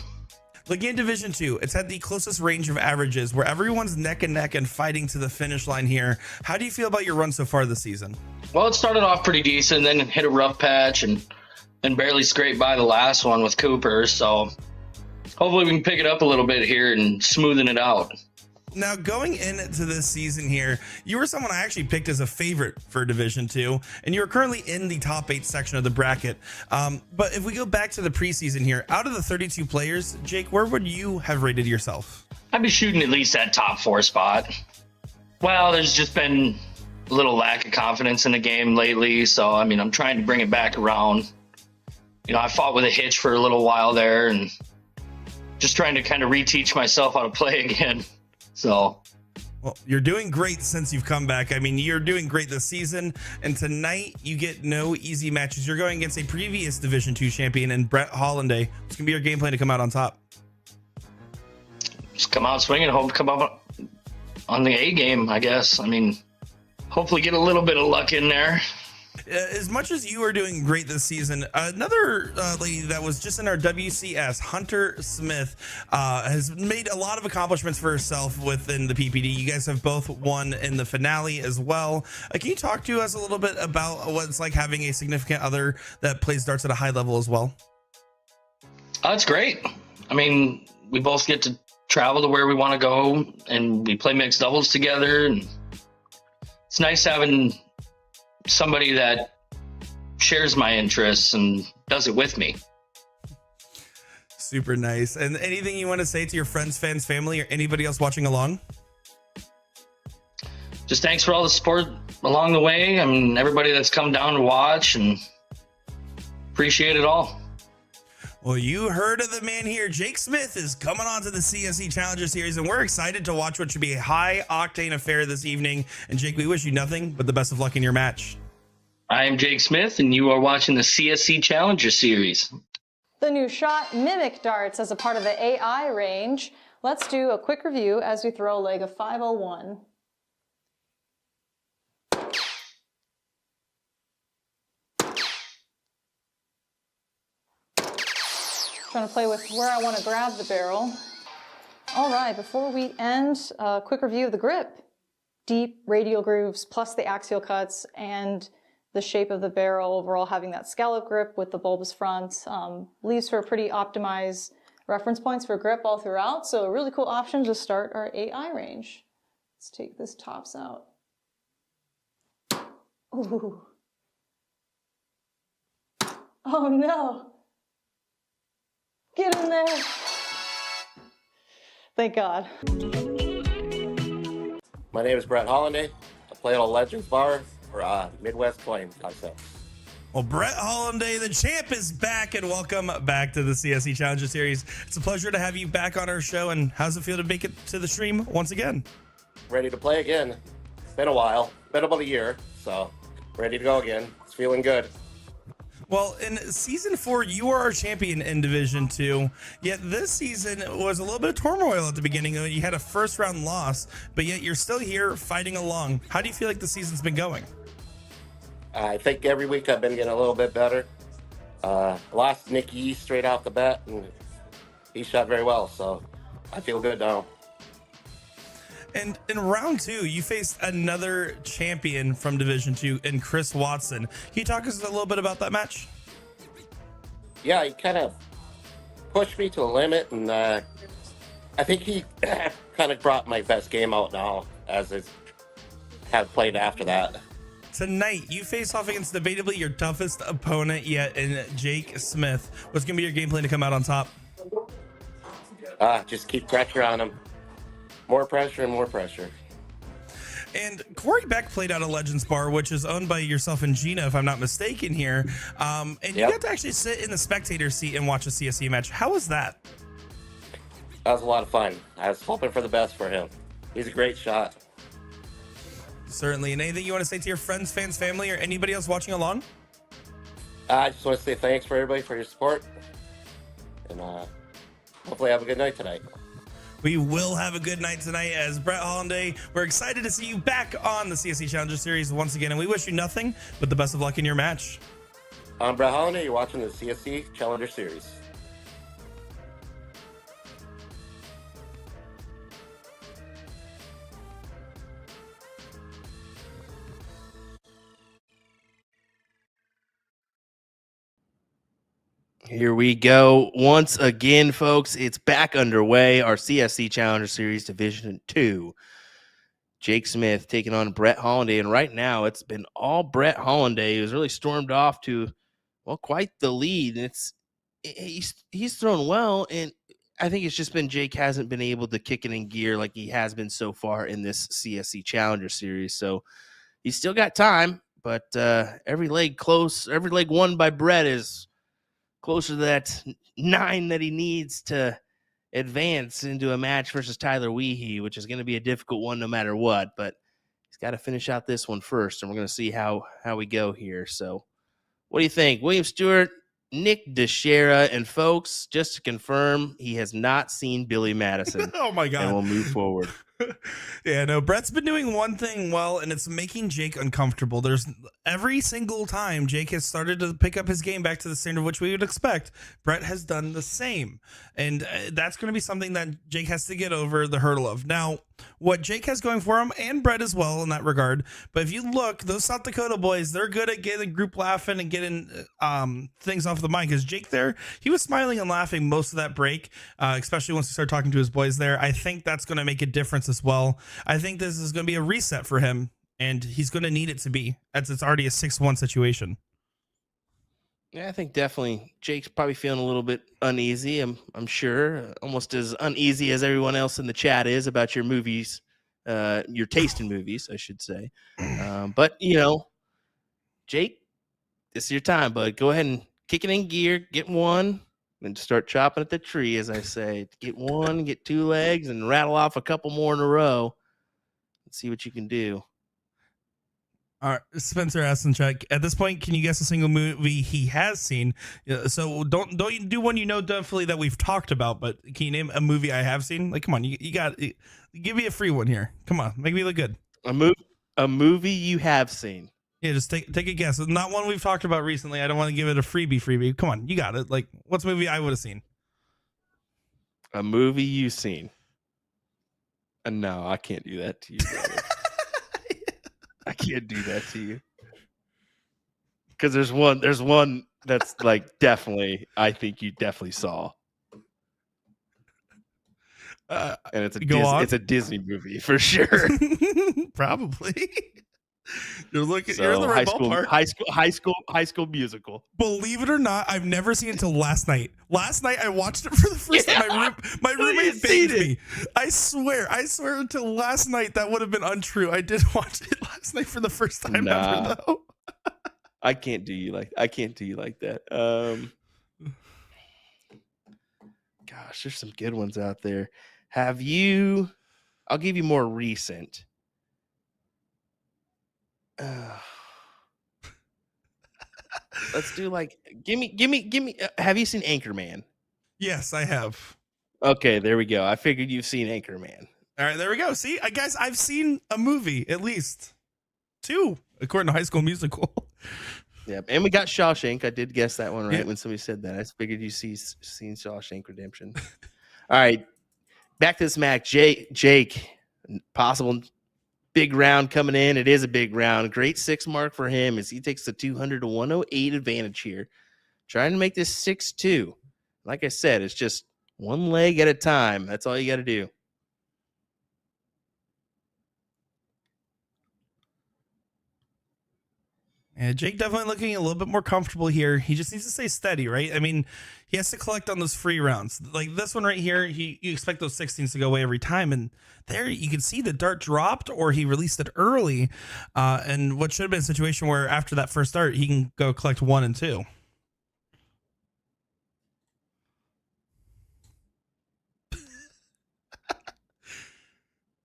Looking at Division 2, it's had the closest range of averages where everyone's neck and neck and fighting to the finish line here. How do you feel about your run so far this season? Well, it started off pretty decent, then hit a rough patch and barely scraped by the last one with Cooper. So hopefully we can pick it up a little bit here and smoothen it out. Now, going into this season here, you were someone I actually picked as a favorite for Division 2, and you're currently in the top 8 section of the bracket. But if we go back to the preseason here, out of the 32 players, Jake, where would you have rated yourself? I'd be shooting at least that top 4 spot. Well, there's just been a little lack of confidence in the game lately, so I mean, I'm trying to bring it back around. You know, I fought with a hitch for a little while there and just trying to kind of reteach myself how to play again. So, well, you're doing great since you've come back. I mean, you're doing great this season, and tonight you get no easy matches. You're going against a previous Division 2 champion in Brett Hollinday. It's gonna be your game plan to come out on top. Just come out swinging, hope to come up on the A game, I guess. I mean, hopefully get a little bit of luck in there. As much as you are doing great this season, another lady that was just in our WCS, Hunter Smith, has made a lot of accomplishments for herself within the PPD. You guys have both won in the finale as well. Can you talk to us a little bit about what it's like having a significant other that plays darts at a high level as well? It's great. I mean, we both get to travel to where we want to go, and we play mixed doubles together. And it's nice having somebody that shares my interests and does it with me. Super nice. And anything you want to say to your friends, fans, family, or anybody else watching along? Just thanks for all the support along the way. I mean, everybody that's come down to watch, and appreciate it all. Well, you heard of the man here. Jake Smith is coming on to the CSC Challenger Series, and we're excited to watch what should be a high-octane affair this evening. And, Jake, we wish you nothing but the best of luck in your match. I am Jake Smith, and you are watching the CSC Challenger Series. The new shot mimic darts as a part of the AI range. Let's do a quick review as we throw a leg of 501. Trying to play with where I want to grab the barrel. All right, before we end, a quick review of the grip. Deep radial grooves plus the axial cuts and the shape of the barrel overall having that scallop grip with the bulbous front leaves for pretty optimized reference points for grip all throughout. So a really cool option to start our AI range. Let's take this tops out. Ooh. Oh no. Get in there. Thank God. My name is Brett Hollinday. I play at a Legends bar for Midwest Flame concept. Well, Brett Hollinday, the champ, is back, and welcome back to the CSC Challenger Series. It's a pleasure to have you back on our show, and how's it feel to make it to the stream once again? Ready to play again. It's been a while, been about a year, so ready to go again. It's feeling good. Well, in season 4, you were our champion in Division 2, yet this season was a little bit of turmoil at the beginning. You had a first round loss, but yet you're still here fighting along. How do you feel like the season's been going? I think every week I've been getting a little bit better. Lost Nick E straight off the bat, and he shot very well, so I feel good now. And in round 2, you faced another champion from Division 2 in Chris Watson. Can you talk us a little bit about that match? Yeah, he kind of pushed me to a limit, and I think he kind of brought my best game out now, as I have played after that. Tonight, you face off against debatably your toughest opponent yet in Jake Smith. What's going to be your game plan to come out on top? Just keep pressure on him. More pressure and more pressure. And Corey Beck played out a Legends bar, which is owned by yourself and Gina, if I'm not mistaken here. And you got to actually sit in the spectator seat and watch a CSC match. How was that? That was a lot of fun. I was hoping for the best for him. He's a great shot. Certainly. And anything you want to say to your friends, fans, family, or anybody else watching along? I just want to say thanks for everybody for your support, and hopefully have a good night tonight. We will have a good night tonight as Brett Hollinday. We're excited to see you back on the CSC Challenger Series once again, and we wish you nothing but the best of luck in your match. I'm Brett Hollinday. You're watching the CSC Challenger Series. Here we go. Once again, folks, it's back underway. Our CSC Challenger Series Division 2. Jake Smith taking on Brett Hollinday. And right now, it's been all Brett Hollinday, who's really stormed off to, well, quite the lead. And he's thrown well. And I think it's just been Jake hasn't been able to kick it in gear like he has been so far in this CSC Challenger Series. So he's still got time. But every leg won by Brett is closer to that 9 that he needs to advance into a match versus Tyler Weehee, which is going to be a difficult one no matter what. But he's got to finish out this one first, and we're going to see how we go here. So what do you think? William Stewart, Nick DeShera, and folks, just to confirm, he has not seen Billy Madison. Oh, my God. And we'll move forward. Yeah, no, Brett's been doing one thing well, and it's making Jake uncomfortable. There's every single time Jake has started to pick up his game back to the standard which we would expect, Brett has done the same. And that's going to be something that Jake has to get over the hurdle of. Now, what Jake has going for him, and Brett as well in that regard, but if you look, those South Dakota boys, they're good at getting the group laughing and getting things off the mic. Because Jake there, he was smiling and laughing most of that break, especially once he started talking to his boys there. I think that's going to make a difference as well. I think this is going to be a reset for him, and he's going to need it to be, as it's already a 6-1 situation. Yeah, I think definitely Jake's probably feeling a little bit uneasy. I'm sure, almost as uneasy as everyone else in the chat is about your movies, your taste in movies, I should say. But Jake, this is your time, bud. Go ahead and kick it in gear, get one, and start chopping at the tree, as I say. Get one, get 2 legs, and rattle off a couple more in a row. Let's see what you can do. All right, Spencer asked in chat, at this point, can you guess a single movie he has seen? So don't you do one definitely that we've talked about, but can you name a movie I have seen? Like, come on, you got give me a free one here. Come on, make me look good. A movie you have seen. Yeah, just take a guess. Not one we've talked about recently. I don't want to give it a freebie. Come on, you got it. Like, what's a movie I would have seen? A movie you've seen. No, I can't do that to you, brother. I can't do that to you. Because there's one that's like definitely, I think you definitely saw. And it's a Disney movie for sure. Probably. You're in the right ballpark. High School Musical. Believe it or not, I've never seen it until last night. Last night I watched it for the first time. My roommate begged me. I swear until last night that would have been untrue. I did watch it last night for the first time ever, though. I can't do you like that. Gosh, there's some good ones out there. I'll give you more recent. Let's do give me have you seen Anchorman? Yes, I have. Okay, there we go. I figured you've seen Anchorman. All right, there we go. See, guys, I've seen a movie, at least 2, according to High School Musical. Yeah, and we got Shawshank. I did guess that one right when somebody said that. I figured you seen Shawshank Redemption. All right, back to this match. Jake, possible big round coming in. It is a big round. Great 6 mark for him as he takes the 200 to 108 advantage here. Trying to make this 6-2. Like I said, it's just one leg at a time. That's all you got to do. Yeah, Jake definitely looking a little bit more comfortable here. He just needs to stay steady, right? I mean, he has to collect on those free rounds. Like this one right here, you expect those 16s to go away every time. And there you can see the dart dropped or he released it early. And what should have been a situation where after that first dart, he can go collect 1 and 2.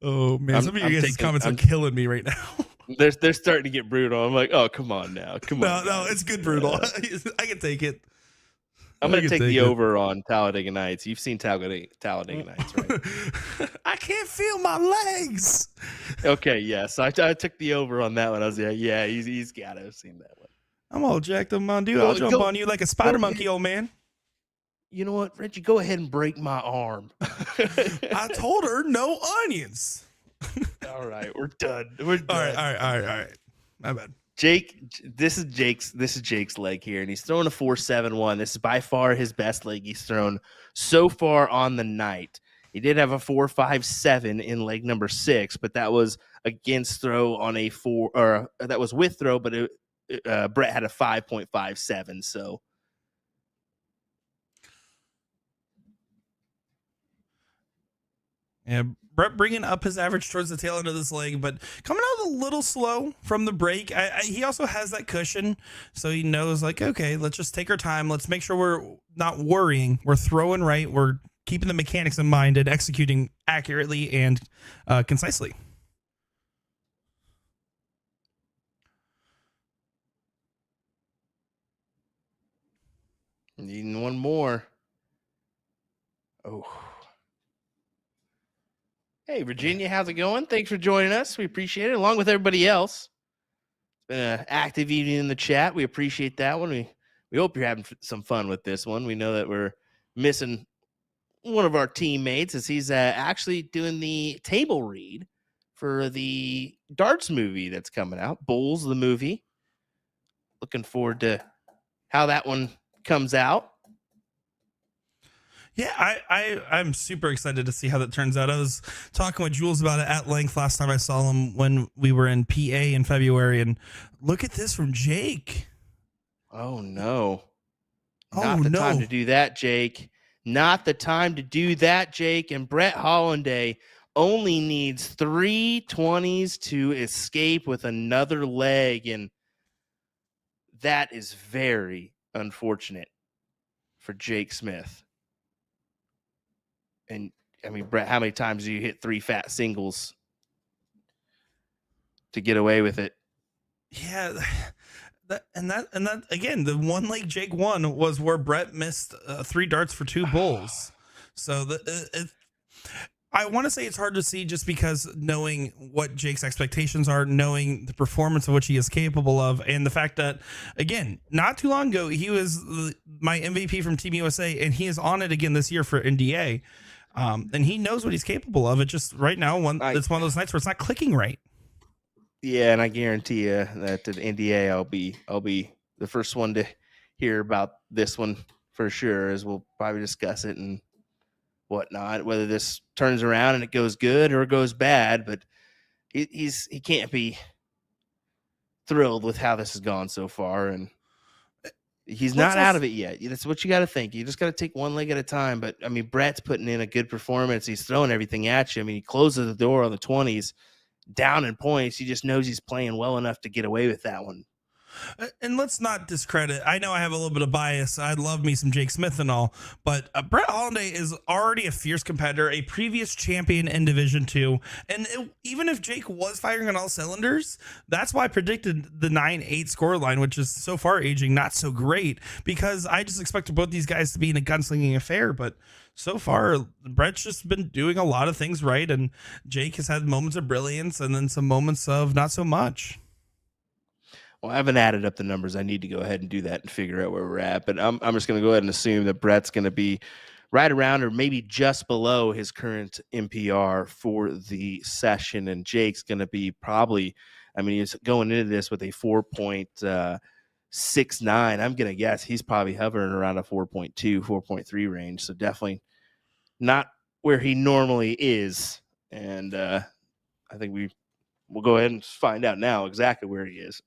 Oh man, some of you guys' comments are killing me right now. They're starting to get brutal. I'm like, oh, come on now. Come on. No, it's good brutal. I can take it. I'm going to take the over on Talladega Nights. You've seen Talladega Nights, right? I can't feel my legs. Okay, yes. I took the over on that one. I was like, yeah, he's got to have seen that one. I'm all jacked up, man, dude. I'll jump on you like a spider monkey, old man. You know what, Reggie? Go ahead and break my arm. I told her no onions. All right, we're done. We're done. All right. My bad. Jake, this is Jake's leg here, and he's throwing a 4.71. This is by far his best leg he's thrown so far on the night. He did have a 4.57 in leg number 6, but that was against throw on a 4, or that was with throw, but Brett had a 5.57. So. Yeah, Brett bringing up his average towards the tail end of this leg, but coming out a little slow from the break. He also has that cushion, so he knows, like, okay, let's just take our time. Let's make sure we're not worrying. We're throwing right. We're keeping the mechanics in mind and executing accurately and concisely. Needing one more. Oh. Hey, Virginia, how's it going? Thanks for joining us. We appreciate it, along with everybody else. It's been an active evening in the chat. We appreciate that one. We hope you're having some fun with this one. We know that we're missing one of our teammates as he's actually doing the table read for the darts movie that's coming out, Bulls, the movie. Looking forward to how that one comes out. Yeah, I'm super excited to see how that turns out. I was talking with Jules about it at length last time I saw him when we were in PA in February, and look at this from Jake. Oh, no. Not the time to do that, Jake. Not the time to do that, Jake. And Brett Hollinday only needs 3 20s to escape with another leg, and that is very unfortunate for Jake Smith. And I mean, Brett, how many times do you hit 3 fat singles to get away with it? Yeah, that again, the one leg Jake won was where Brett missed 3 darts for 2 bulls. So I want to say it's hard to see just because knowing what Jake's expectations are, knowing the performance of which he is capable of, and the fact that, again, not too long ago, he was my MVP from Team USA, and he is on it again this year for NDA. And he knows what he's capable of. It just right now, it's one of those nights where it's not clicking right. Yeah, and I guarantee you that at NDA, I'll be the first one to hear about this one for sure, as we'll probably discuss it and whatnot, whether this turns around and it goes good or it goes bad. But he can't be thrilled with how this has gone so far, and he's not out of it yet. That's what you got to think. You just got to take one leg at a time. But I mean, Brett's putting in a good performance. He's throwing everything at you. I mean, he closes the door on the 20s, down in points. He just knows he's playing well enough to get away with that one. And let's not discredit. I know I have a little bit of bias. I love me some Jake Smith and all, but Brett Hollinday is already a fierce competitor, a previous champion in Division 2. And even if Jake was firing on all cylinders, that's why I predicted the 9-8 scoreline, which is so far aging not so great, because I just expected both these guys to be in a gunslinging affair. But so far, Brett's just been doing a lot of things right, and Jake has had moments of brilliance and then some moments of not so much. Well, I haven't added up the numbers. I need to go ahead and do that and figure out where we're at. But I'm just going to go ahead and assume that Brett's going to be right around or maybe just below his current MPR for the session. And Jake's going to be probably, I mean, he's going into this with a 4.69. I'm going to guess he's probably hovering around a 4.2, 4.3 range. So definitely not where he normally is. And I think we'll go ahead and find out now exactly where he is.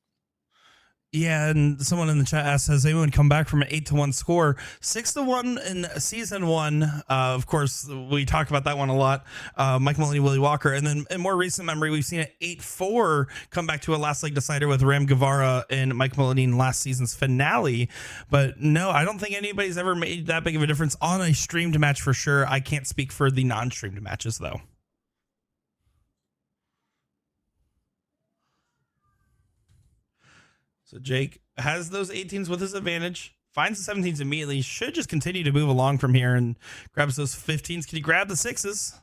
Yeah, and someone in the chat asks, has anyone come back from an 8-1 score? 6-1 in season 1. Of course, we talk about that one a lot. Mike Maloney, Willie Walker. And then in more recent memory, we've seen an 8-4 come back to a last leg decider with Ram Guevara and Mike Maloney in last season's finale. But no, I don't think anybody's ever made that big of a difference on a streamed match for sure. I can't speak for the non-streamed matches, though. So Jake has those 18s with his advantage, finds the 17s immediately, should just continue to move along from here and grabs those 15s. Can he grab the 6s?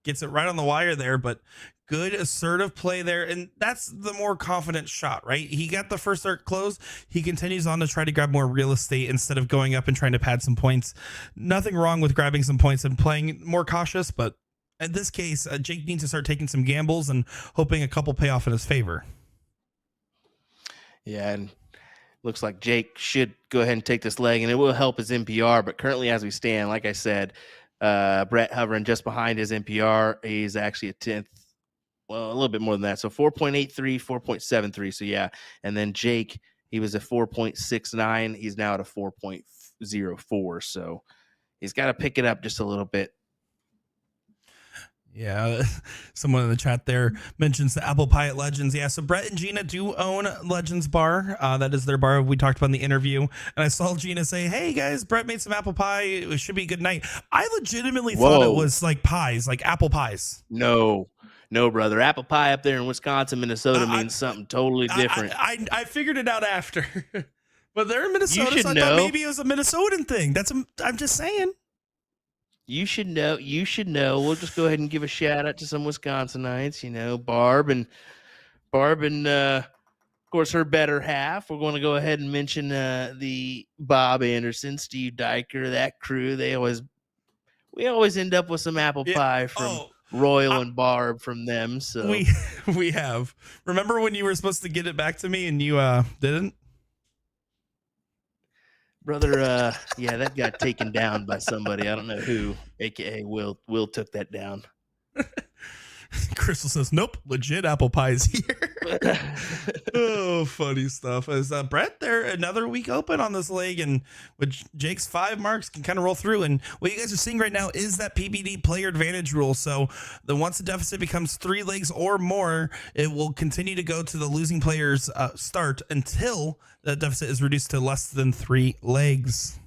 Gets it right on the wire there, but good assertive play there. And that's the more confident shot, right? He got the first arc close. He continues on to try to grab more real estate instead of going up and trying to pad some points. Nothing wrong with grabbing some points and playing more cautious, but in this case, Jake needs to start taking some gambles and hoping a couple pay off in his favor. Yeah, and looks like Jake should go ahead and take this leg, and it will help his NPR. But currently, as we stand, like I said, Brett hovering just behind his NPR. He's actually a 10th. Well, a little bit more than that. So 4.83, 4.73. So yeah. And then Jake, he was at 4.69. He's now at a 4.04. So he's got to pick it up just a little bit. Yeah, someone in the chat there mentions the apple pie at Legends. Yeah, so Brett and Gina do own Legends Bar. That is their bar we talked about in the interview. And I saw Gina say, hey, guys, Brett made some apple pie. It should be a good night. I legitimately thought it was like pies, like apple pies. No, brother. Apple pie up there in Wisconsin, Minnesota means something totally different. I figured it out after. But they're in Minnesota, You so I should thought know. maybe it was a Minnesotan thing. I'm just saying. You should know. We'll just go ahead and give a shout out to some Wisconsinites, Barb and of course her better half. We're going to go ahead and mention the Bob Anderson, Steve Diker, that crew. We always end up with some apple pie from Royal and Barb from them. So we have. Remember when you were supposed to get it back to me and you didn't? Brother, yeah, that got taken down by somebody. I don't know who, aka Will. Will took that down. Crystal says, nope, legit apple pie is here. Oh, funny stuff. Is Brett there another week open on this leg, and with Jake's 5 marks can kind of roll through. And what you guys are seeing right now is that PBD player advantage rule. So once the deficit becomes 3 legs or more, it will continue to go to the losing player's start until the deficit is reduced to less than 3 legs.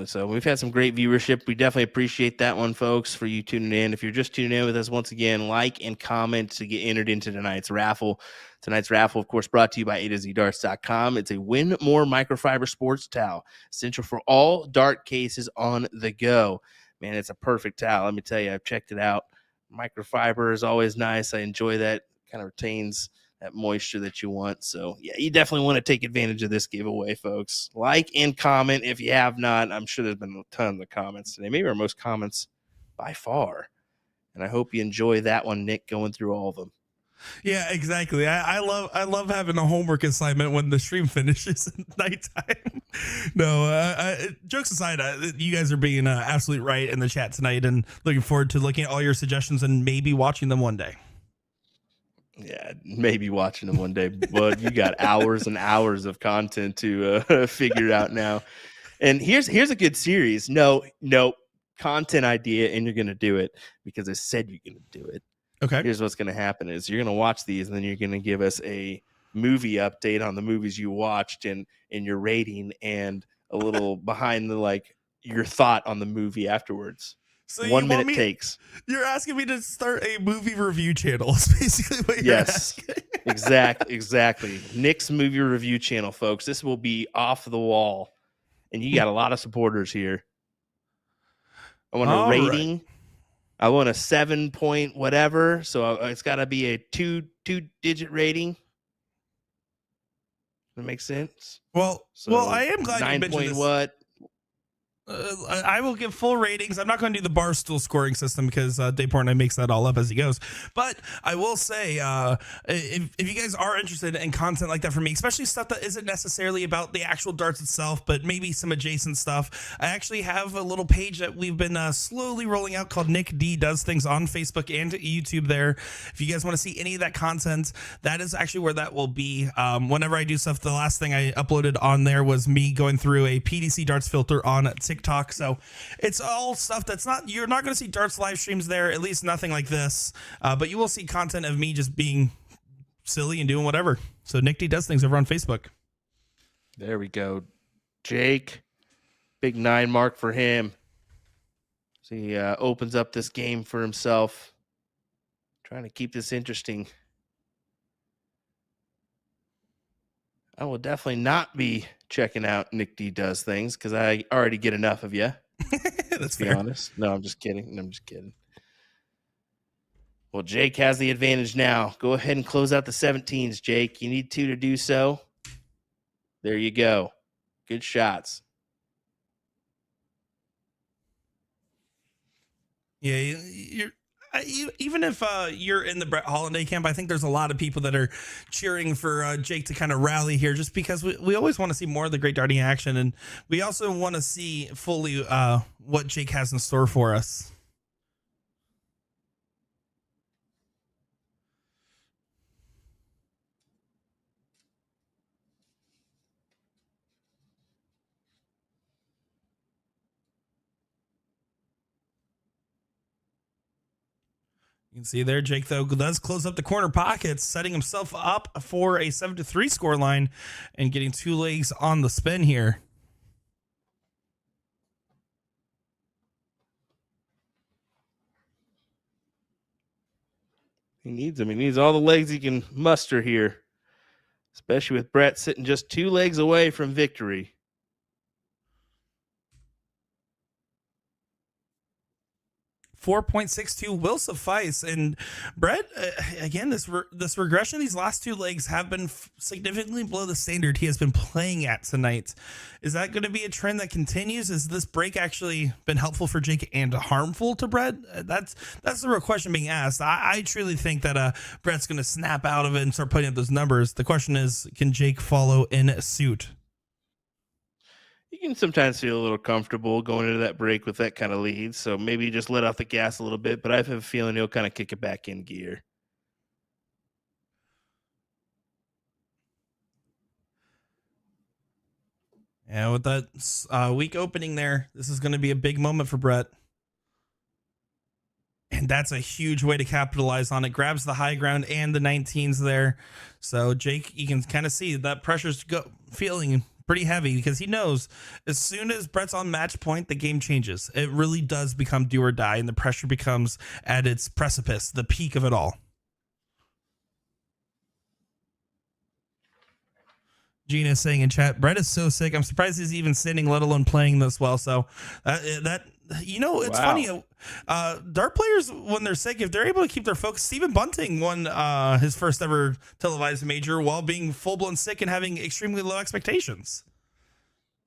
So we've had some great viewership. We definitely appreciate that one, folks, for you tuning in. If you're just tuning in with us, once again, like and comment to get entered into tonight's raffle. Tonight's raffle, of course, brought to you by A2ZDarts.com. It's a Win More microfiber sports towel, essential for all dart cases on the go. Man, it's a perfect towel. Let me tell you, I've checked it out. Microfiber is always nice. I enjoy that. Kind of retains that moisture that you want. So yeah, you definitely want to take advantage of this giveaway, folks. Like and comment if you have not. I'm sure there's been a ton of comments today, maybe our most comments by far. And I hope you enjoy that one, Nick, going through all of them. Yeah, exactly. I love having a homework assignment when the stream finishes at nighttime. No, jokes aside, you guys are being absolutely right in the chat tonight, and looking forward to looking at all your suggestions and maybe watching them one day. Yeah, maybe watching them one day, but you got hours and hours of content to figure out now. And here's a good series. No content idea, and you're gonna do it because I said you're gonna do it. Okay. Here's what's gonna happen: is you're gonna watch these, and then you're gonna give us a movie update on the movies you watched and your rating, and a little behind the your thought on the movie afterwards. So 1 minute takes. You're asking me to start a movie review channel. Is basically what you're asking. Exactly. Nick's movie review channel, folks. This will be off the wall, and you got a lot of supporters here. I want a rating. Right. I want a 7 point whatever. So it's got to be a two-digit rating. That makes sense. Well, I am glad you mentioned this. 9 point what? I will give full ratings. I'm not going to do the Barstool scoring system because Dave Portnoy makes that all up as he goes. But I will say, if you guys are interested in content like that for me, especially stuff that isn't necessarily about the actual darts itself, but maybe some adjacent stuff, I actually have a little page that we've been slowly rolling out called Nick D Does Things on Facebook and YouTube there. If you guys want to see any of that content, that is actually where that will be. Whenever I do stuff, the last thing I uploaded on there was me going through a PDC darts filter on TikTok. So it's all stuff that's you're not going to see darts live streams there, at least nothing like this, but you will see content of me just being silly and doing whatever. So Nick D Does Things over on Facebook. There we go. Jake, big 9 mark for him. So he opens up this game for himself, trying to keep this interesting. I will definitely not be checking out Nick D Does Things because I already get enough of you. That's Let's be fair. honest. No, I'm just kidding. I'm just kidding. Well, Jake has the advantage now. Go ahead and close out the 17s, Jake. You need 2 to do so. There you go. Good shots. Yeah, even if you're in the Brett Hollinday camp, I think there's a lot of people that are cheering for Jake to kind of rally here, just because we always want to see more of the great darting action, and we also want to see fully what Jake has in store for us. You can see there, Jake, though, does close up the corner pockets, setting himself up for a 7-3 score line and getting 2 legs on the spin here. He needs them. He needs all the legs he can muster here, especially with Brett sitting just 2 legs away from victory. 4.62 will suffice. And Brett, again, this regression, these last 2 legs have been significantly below the standard he has been playing at tonight. Is that going to be a trend that continues? Has this break actually been helpful for Jake and harmful to Brett? That's the real question being asked. I truly think that Brett's going to snap out of it and start putting up those numbers. The question is, can Jake follow in suit? You can sometimes feel a little comfortable going into that break with that kind of lead. So maybe just let off the gas a little bit, but I have a feeling he'll kind of kick it back in gear. Yeah, with that weak opening there, this is going to be a big moment for Brett. And that's a huge way to capitalize on it. Grabs the high ground and the 19s there. So Jake, you can kind of see that pressure's feeling pretty heavy, because he knows as soon as Brett's on match point, the game changes. It really does become do or die, and the pressure becomes at its precipice, the peak of it all. Gina is saying in chat, Brett is so sick. I'm surprised he's even sitting, let alone playing this well. So that it's funny. Dart players, when they're sick, if they're able to keep their focus, Stephen Bunting won his first ever televised major while being full blown sick and having extremely low expectations.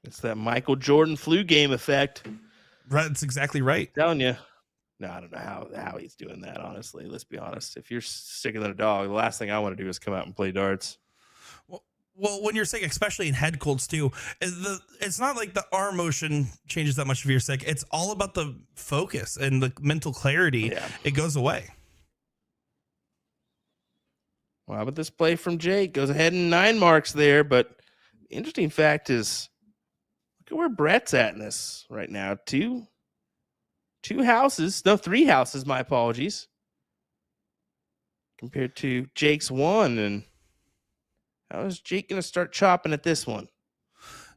It's that Michael Jordan flu game effect. That's exactly right. I'm telling you. No, I don't know how he's doing that, honestly. Let's be honest. If you're sicker than a dog, the last thing I want to do is come out and play darts. Well, when you're sick, especially in head colds too, it's not like the arm motion changes that much if you're sick. It's all about the focus and the mental clarity. Yeah. It goes away. Wow, but this play from Jake goes ahead in 9 marks there. But the interesting fact is, look at where Brett's at in this right now. 3 houses, my apologies, compared to Jake's 1. And how is Jake going to start chopping at this one?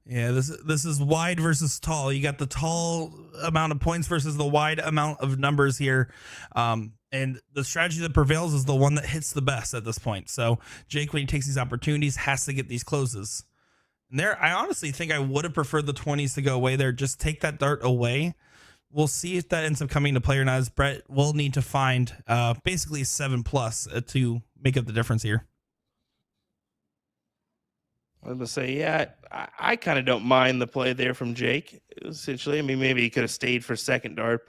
Yeah, this is wide versus tall. You got the tall amount of points versus the wide amount of numbers here. And the strategy that prevails is the one that hits the best at this point. So Jake, when he takes these opportunities, has to get these closes. And there, I honestly think I would have preferred the 20s to go away there. Just take that dart away. We'll see if that ends up coming to play or not, as Brett will need to find basically 7+ to make up the difference here. I was going to say, yeah, I kind of don't mind the play there from Jake, essentially. I mean, maybe he could have stayed for second dart,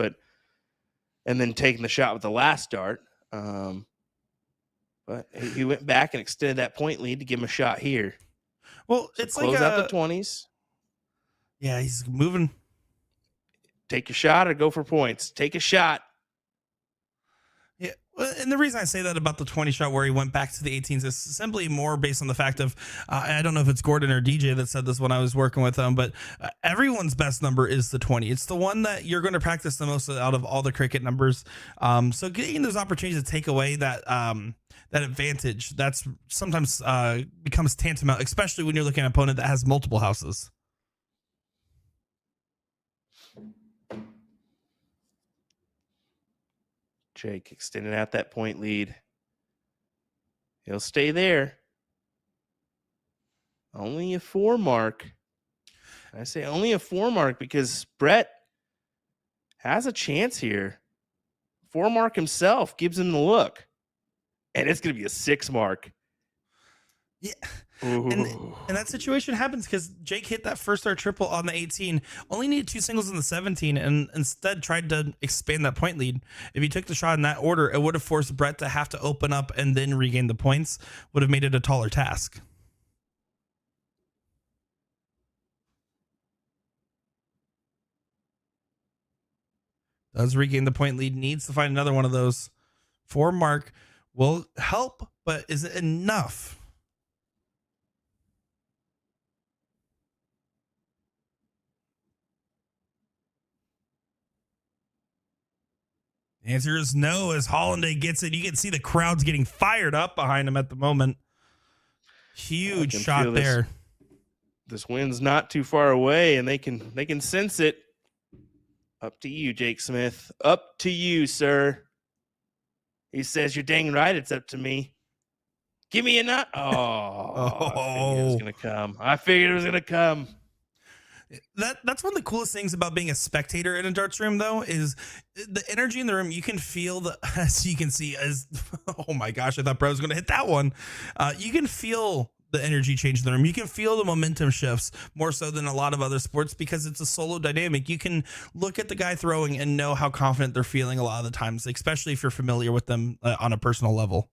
and then taken the shot with the last dart. But he went back and extended that point lead to give him a shot here. Well, So it's close like out the 20s. Yeah, he's moving. Take a shot or go for points. Take a shot. Yeah, and the reason I say that about the 20 shot where he went back to the 18s is simply more based on the fact of, I don't know if it's Gordon or DJ that said this when I was working with them, but everyone's best number is the 20. It's the one that you're going to practice the most out of all the cricket numbers. So getting those opportunities to take away that advantage, that's sometimes becomes tantamount, especially when you're looking at an opponent that has multiple houses. Jake extending out that point lead. He'll stay there. Only a 4 mark. I say only a 4 mark because Brett has a chance here. 4 mark himself gives him the look. And it's going to be a 6 mark. Yeah. Ooh. And that situation happens because Jake hit that first star triple on the 18, only needed 2 singles in the 17, and instead tried to expand that point lead. If he took the shot in that order, it would have forced Brett to have to open up and then regain the points, would have made it a taller task. Does regain the point lead, needs to find another one of those. 4 mark will help, but is it enough? The answer is no, as Hollinday gets it. You can see the crowd's getting fired up behind him at the moment. Huge shot there. This wind's not too far away, and they can sense it. Up to you, Jake Smith. Up to you, sir. He says, "You're dang right. It's up to me. Give me a nut." I figured it was gonna come. That's one of the coolest things about being a spectator in a darts room, though, is the energy in the room. You can feel as you can see, oh my gosh, I thought Bro was going to hit that one. You can feel the energy change in the room. You can feel the momentum shifts more so than a lot of other sports because it's a solo dynamic. You can look at the guy throwing and know how confident they're feeling a lot of the times, especially if you're familiar with them on a personal level.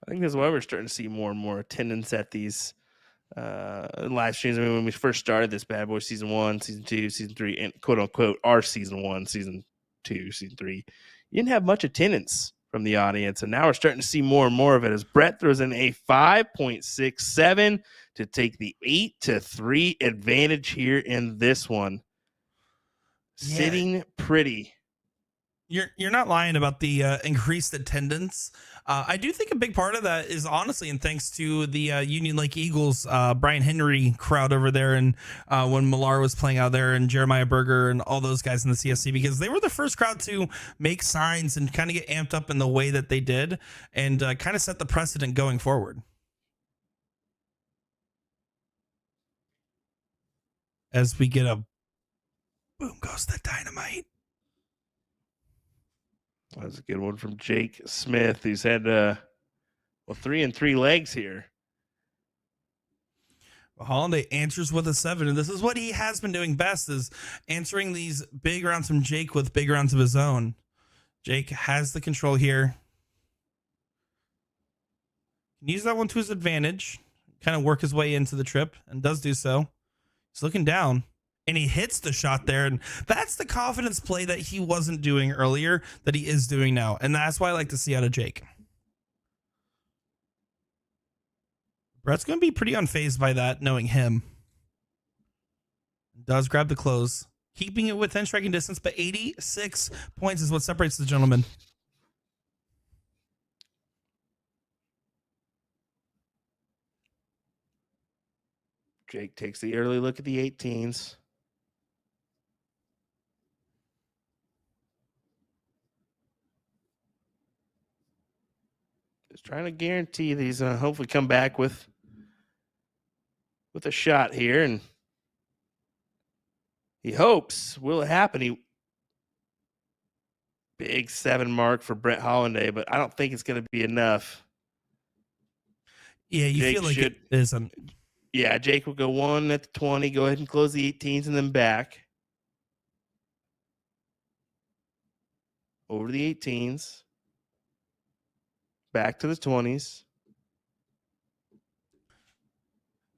I think that's why we're starting to see more and more attendance at these live streams. I mean, when we first started this bad boy, season 1, season 2, season 3, and quote unquote our season 1, season 2, season 3, you didn't have much attendance from the audience, and now we're starting to see more and more of it as Brett throws in a 5.67 to take the 8-3 advantage here in this one. Yeah. Sitting pretty. You're not lying about the increased attendance. I do think a big part of that is honestly, and thanks to the Union Lake Eagles, Brian Henry crowd over there, and when Millar was playing out there, and Jeremiah Berger and all those guys in the CSC, because they were the first crowd to make signs and kind of get amped up in the way that they did, and kind of set the precedent going forward. As we get a boom goes the dynamite. That's a good one from Jake Smith, who's had 3 and 3 legs here. Well, Hollinday answers with a 7, and this is what he has been doing best, is answering these big rounds from Jake with big rounds of his own. Jake has the control here. Can use that one to his advantage, kind of work his way into the trip, and does do so. He's looking down. And he hits the shot there. And that's the confidence play that he wasn't doing earlier that he is doing now. And that's why I like to see out of Jake. Brett's going to be pretty unfazed by that, knowing him. Does grab the close, keeping it within striking distance, but 86 points is what separates the gentleman. Jake takes the early look at the 18s. Just trying to guarantee that he's hopefully come back with a shot here, and he hopes. Will it happen? Big 7 mark for Brett Hollinday, but I don't think it's going to be enough. Yeah, you Jake feel like it is. Yeah, Jake will go 1 at the 20, go ahead and close the 18s, and then back. Over the 18s. Back to the 20s.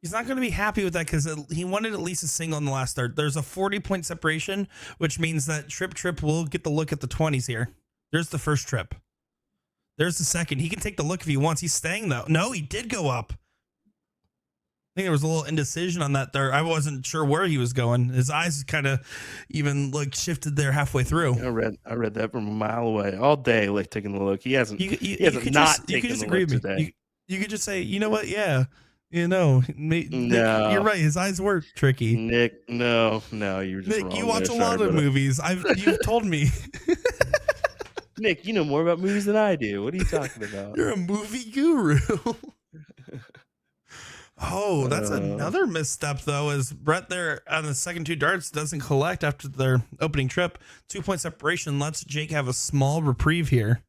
He's not going to be happy with that because he wanted at least a single in the last third. There's a 40-point separation, which means that Trip will get the look at the 20s here. There's the first trip. There's the second. He can take the look if he wants. He's staying, though. No, he did go up. I think there was a little indecision on that there. I wasn't sure where he was going. His eyes kind of even shifted there halfway through. I read that from a mile away all day, taking the look. He hasn't. He hasn't not taken the look today. You could just say, you know what? Yeah, Nick, you're right. His eyes were tricky. Nick, no, you're just Nick. wrong. You watch a lot of movies. You've told me. Nick, you know more about movies than I do. What are you talking about? You're a movie guru. Oh, that's another misstep, though, as Brett there on the second 2 darts doesn't collect after their opening trip. 2-point separation lets Jake have a small reprieve here.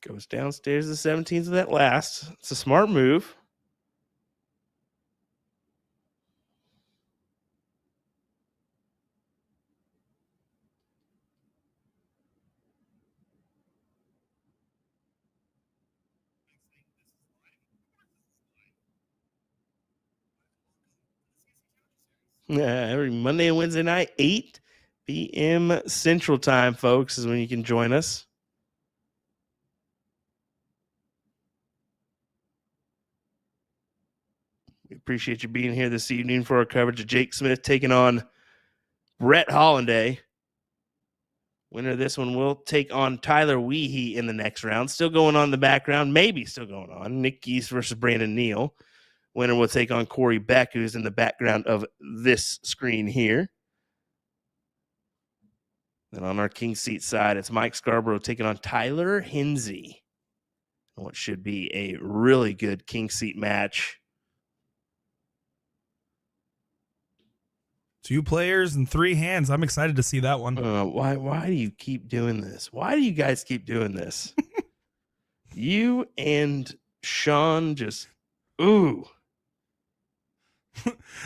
Goes downstairs to the 17th of that last. It's a smart move. Yeah, every Monday and Wednesday night, 8 p.m. Central Time, folks, is when you can join us. We appreciate you being here this evening for our coverage of Jake Smith taking on Brett Hollinday. Winner of this one will take on Tyler Weehee in the next round. Still going on in the background, maybe still going on. Nick Geese versus Brandon Neal. Winner will take on Corey Beck, who's in the background of this screen here. Then on our King Seat side, it's Mike Scarborough taking on Tyler Hinsey. What should be a really good King Seat match. 2 players and 3 hands. I'm excited to see that one. Why do you keep doing this? Why do you guys keep doing this? You and Sean just, ooh.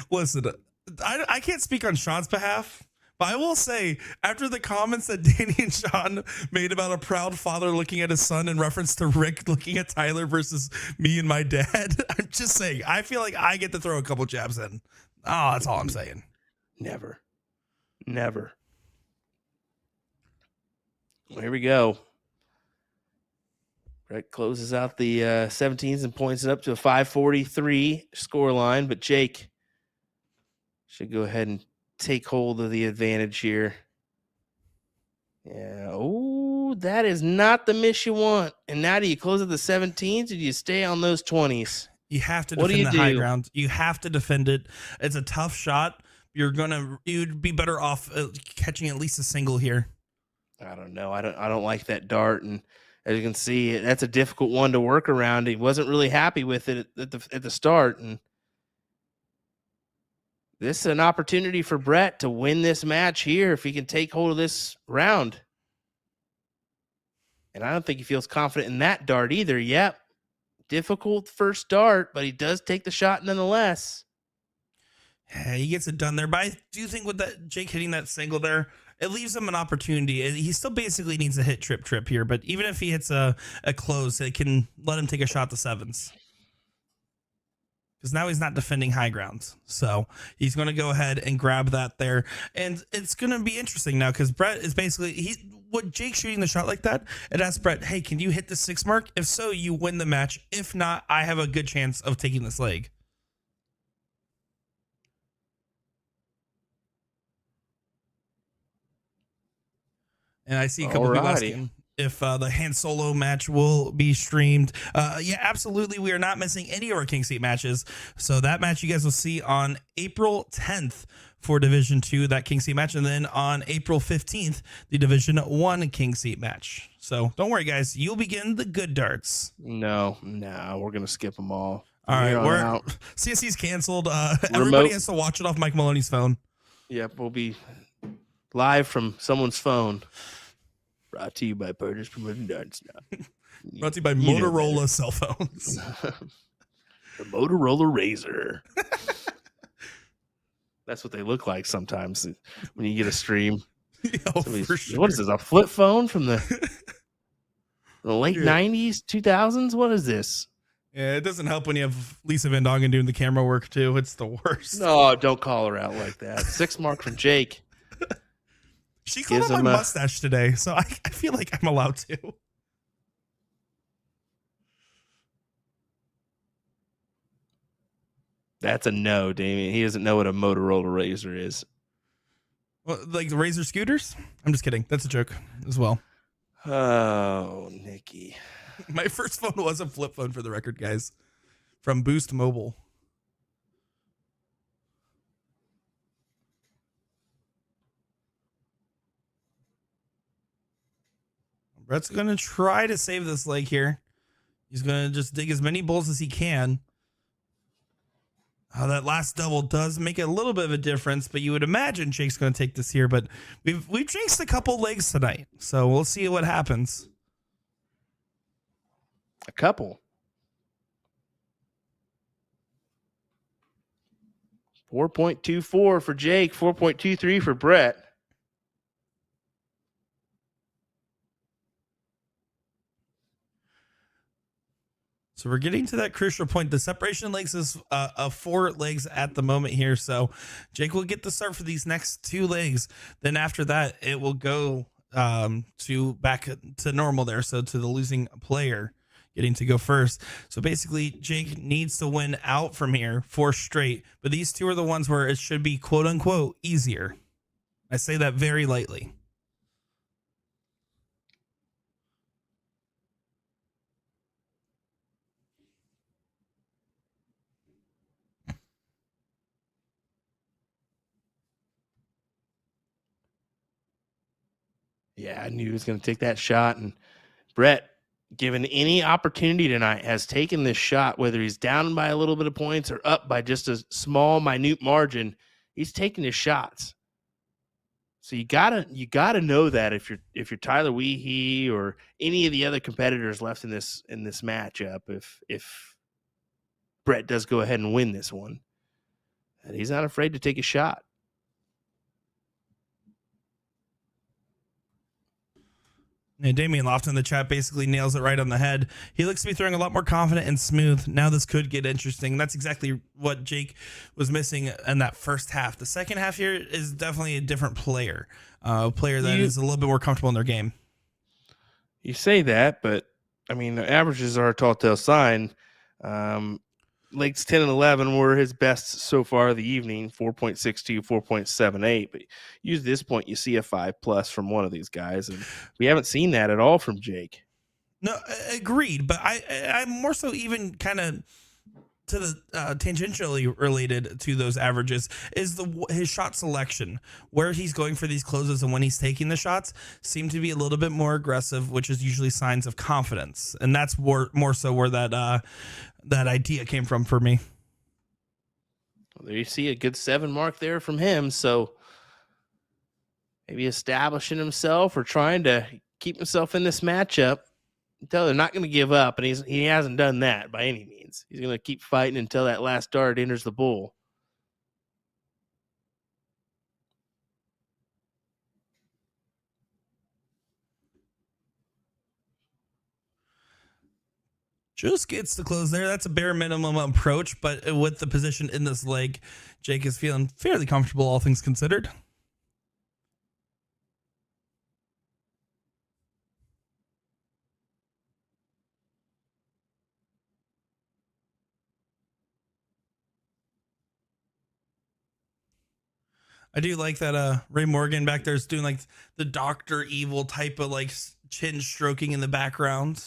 Listen, I can't speak on Sean's behalf, but I will say, after the comments that Danny and Sean made about a proud father looking at his son in reference to Rick looking at Tyler versus me and my dad, I'm just saying, I feel like I get to throw a couple jabs in. Oh, that's all I'm saying. Never. Well, here we go. Brett closes out the 17s and points it up to a 543 score line, but Jake should go ahead and take hold of the advantage here. Yeah. Oh, that is not the miss you want. And now do you close at the 17s or do you stay on those 20s? You have to defend the high ground. You have to defend it. It's a tough shot. You'd be better off catching at least a single here. I don't know. I don't like that dart, and as you can see, that's a difficult one to work around. He wasn't really happy with it at the start, and this is an opportunity for Brett to win this match here if he can take hold of this round. And I don't think he feels confident in that dart either. Yep, difficult first dart, but he does take the shot nonetheless. Yeah, he gets it done there, but I do think with that Jake hitting that single there, it leaves him an opportunity. He still basically needs to hit trip here, but even if he hits a close, it can let him take a shot to 7s. Because now he's not defending high ground. So he's going to go ahead and grab that there. And it's going to be interesting now because Brett is basically, what Jake shooting the shot like that, it asks Brett, hey, can you hit the 6 mark? If so, you win the match. If not, I have a good chance of taking this leg. And I see a couple people asking if the Han Solo match will be streamed. Yeah, absolutely. We are not missing any of our King Seat matches. So that match you guys will see on April 10th for Division 2, that King Seat match. And then on April 15th, the Division 1 King Seat match. So don't worry, guys. You'll be getting the good darts. No, we're going to skip them all. All right. CSC's canceled. Everybody has to watch it off Mike Maloney's phone. Yep, we'll be live from someone's phone. Brought to you by Purchase Promoting Darts. Brought to you by Motorola cell phones. The Motorola Razor. That's what they look like sometimes when you get a stream. For sure. What is this, a flip phone from the late 90s, 2000s? What is this? Yeah, it doesn't help when you have Lisa Van Dongen doing the camera work, too. It's the worst. No, don't call her out like that. 6 mark from Jake. She called out my mustache today, so I feel like I'm allowed to. That's a no, Damien. He doesn't know what a Motorola Razor is. Well, like the Razor scooters? I'm just kidding. That's a joke as well. Oh, Nikki. My first phone was a flip phone, for the record, guys, from Boost Mobile. Brett's going to try to save this leg here. He's going to just dig as many bowls as he can. That last double does make a little bit of a difference, but you would imagine Jake's going to take this here. But we've jinxed a couple legs tonight, so we'll see what happens. A couple. 4.24 for Jake, 4.23 for Brett. So we're getting to that crucial point. The separation legs is 4 legs at the moment here. So Jake will get the start for these next 2 legs. Then after that, it will go to back to normal there. So to the losing player getting to go first. So basically, Jake needs to win out from here 4 straight. But these 2 are the ones where it should be, quote unquote, easier. I say that very lightly. Yeah, I knew he was going to take that shot. And Brett, given any opportunity tonight, has taken this shot, whether he's down by a little bit of points or up by just a small, minute margin. He's taking his shots. So you gotta know that if you're Tyler Weehee or any of the other competitors left in this matchup, if Brett does go ahead and win this one, that he's not afraid to take a shot. Yeah, Damian Lofton in the chat basically nails it right on the head. He looks to be throwing a lot more confident and smooth. Now this could get interesting. That's exactly what Jake was missing in that first half. The second half here is definitely a different player. A player that is a little bit more comfortable in their game. You say that, but I mean, the averages are a tall tale sign. Legs 10 and 11 were his best so far of the evening, 4.62, 4.78. But use this point, you see a 5+ from one of these guys, and we haven't seen that at all from Jake. No, agreed. But I'm more so even kind of to the tangentially related to those averages is his shot selection, where he's going for these closes and when he's taking the shots seem to be a little bit more aggressive, which is usually signs of confidence, and that's more so where that idea came from for me. Well, there you see a good 7 mark there from him. So maybe establishing himself or trying to keep himself in this matchup until they're not going to give up, and he hasn't done that by any means. He's going to keep fighting until that last dart enters the bowl. Just gets to close there. That's a bare minimum approach, but with the position in this leg, Jake is feeling fairly comfortable, all things considered. I do like that Ray Morgan back there is doing like the Dr. Evil type of like chin stroking in the background.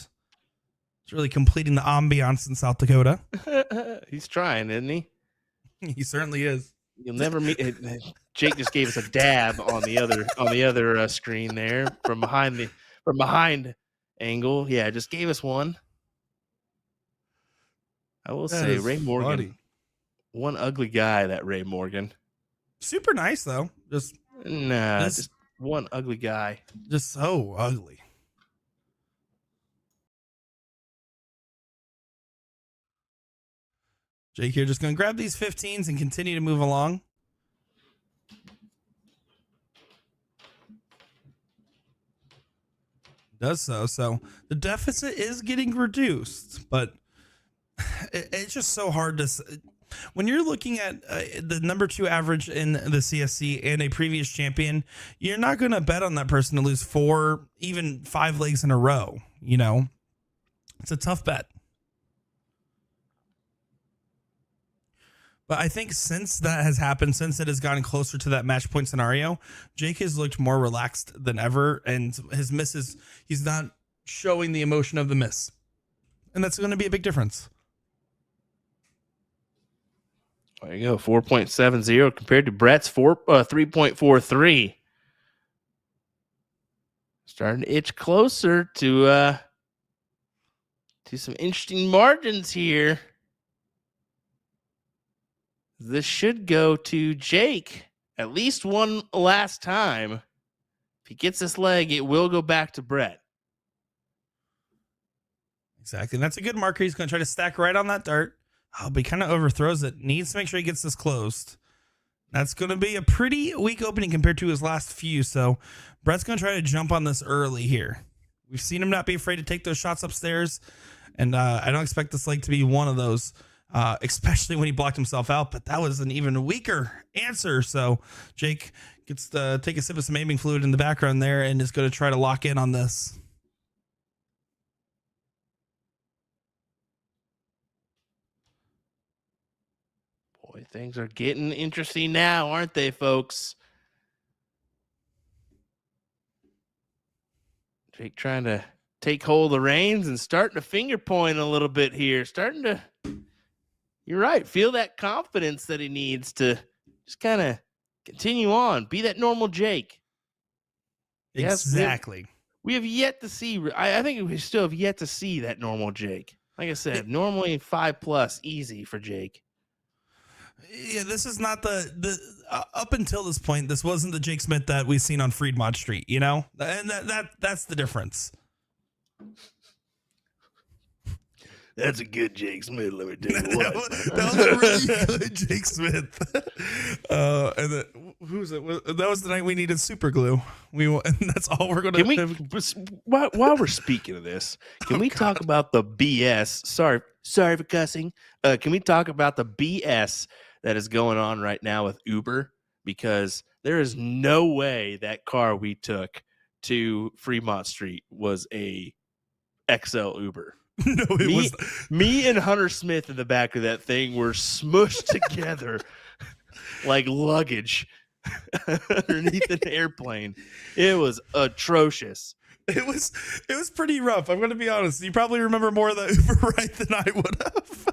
It's really completing the ambiance in South Dakota. He's trying, isn't he? He certainly is. You'll never meet. Jake just gave us a dab on the other screen there from behind angle. Yeah, just gave us one. I will say Ray Morgan, funny. One ugly guy. That Ray Morgan. Super nice though. Just one ugly guy. Just so ugly. Jake here just going to grab these 15s and continue to move along. Does so. So the deficit is getting reduced, but it's just so hard to... When you're looking at the number 2 average in the CSC and a previous champion, you're not going to bet on that person to lose 4, even 5 legs in a row. You know, it's a tough bet. But I think since that has happened, since it has gotten closer to that match point scenario, Jake has looked more relaxed than ever. And his misses, he's not showing the emotion of the miss. And that's going to be a big difference. There you go, 4.70 compared to Brett's 3.43. starting to itch closer to some interesting margins here. This should go to Jake at least one last time. If he gets this leg, it will go back to Brett. Exactly. And that's a good marker. He's going to try to stack right on that dart. Oh, but he kind of overthrows it. Needs to make sure he gets this closed. That's going to be a pretty weak opening compared to his last few. So Brett's going to try to jump on this early here. We've seen him not be afraid to take those shots upstairs. And I don't expect this leg to be one of those, especially when he blocked himself out. But that was an even weaker answer. So Jake gets to take a sip of some aiming fluid in the background there and is going to try to lock in on this. Boy, things are getting interesting now, aren't they, folks? Jake trying to take hold of the reins and starting to finger point a little bit here. You're right, feel that confidence that he needs to just kind of continue on. Be that normal Jake. Exactly. Yes, we have yet to see, I think we still have yet to see that normal Jake. Like I said, normally 5+ easy for Jake. Yeah, this is not the up until this point, this wasn't the Jake Smith that we've seen on Fremont Street, you know? And that's the difference. That's a good Jake Smith, let me tell you what. that was a really good Jake Smith. And who's it? That was the night we needed super glue. And that's all we're going to. While we're speaking of this, can we talk about the BS? Sorry for cussing. Can we talk about the BS that is going on right now with Uber? Because there is no way that car we took to Fremont Street was a XL Uber. No, it was me and Hunter Smith in the back of that thing were smushed together like luggage underneath an airplane. It was atrocious. It was pretty rough. I'm going to be honest. You probably remember more of the Uber ride than I would have.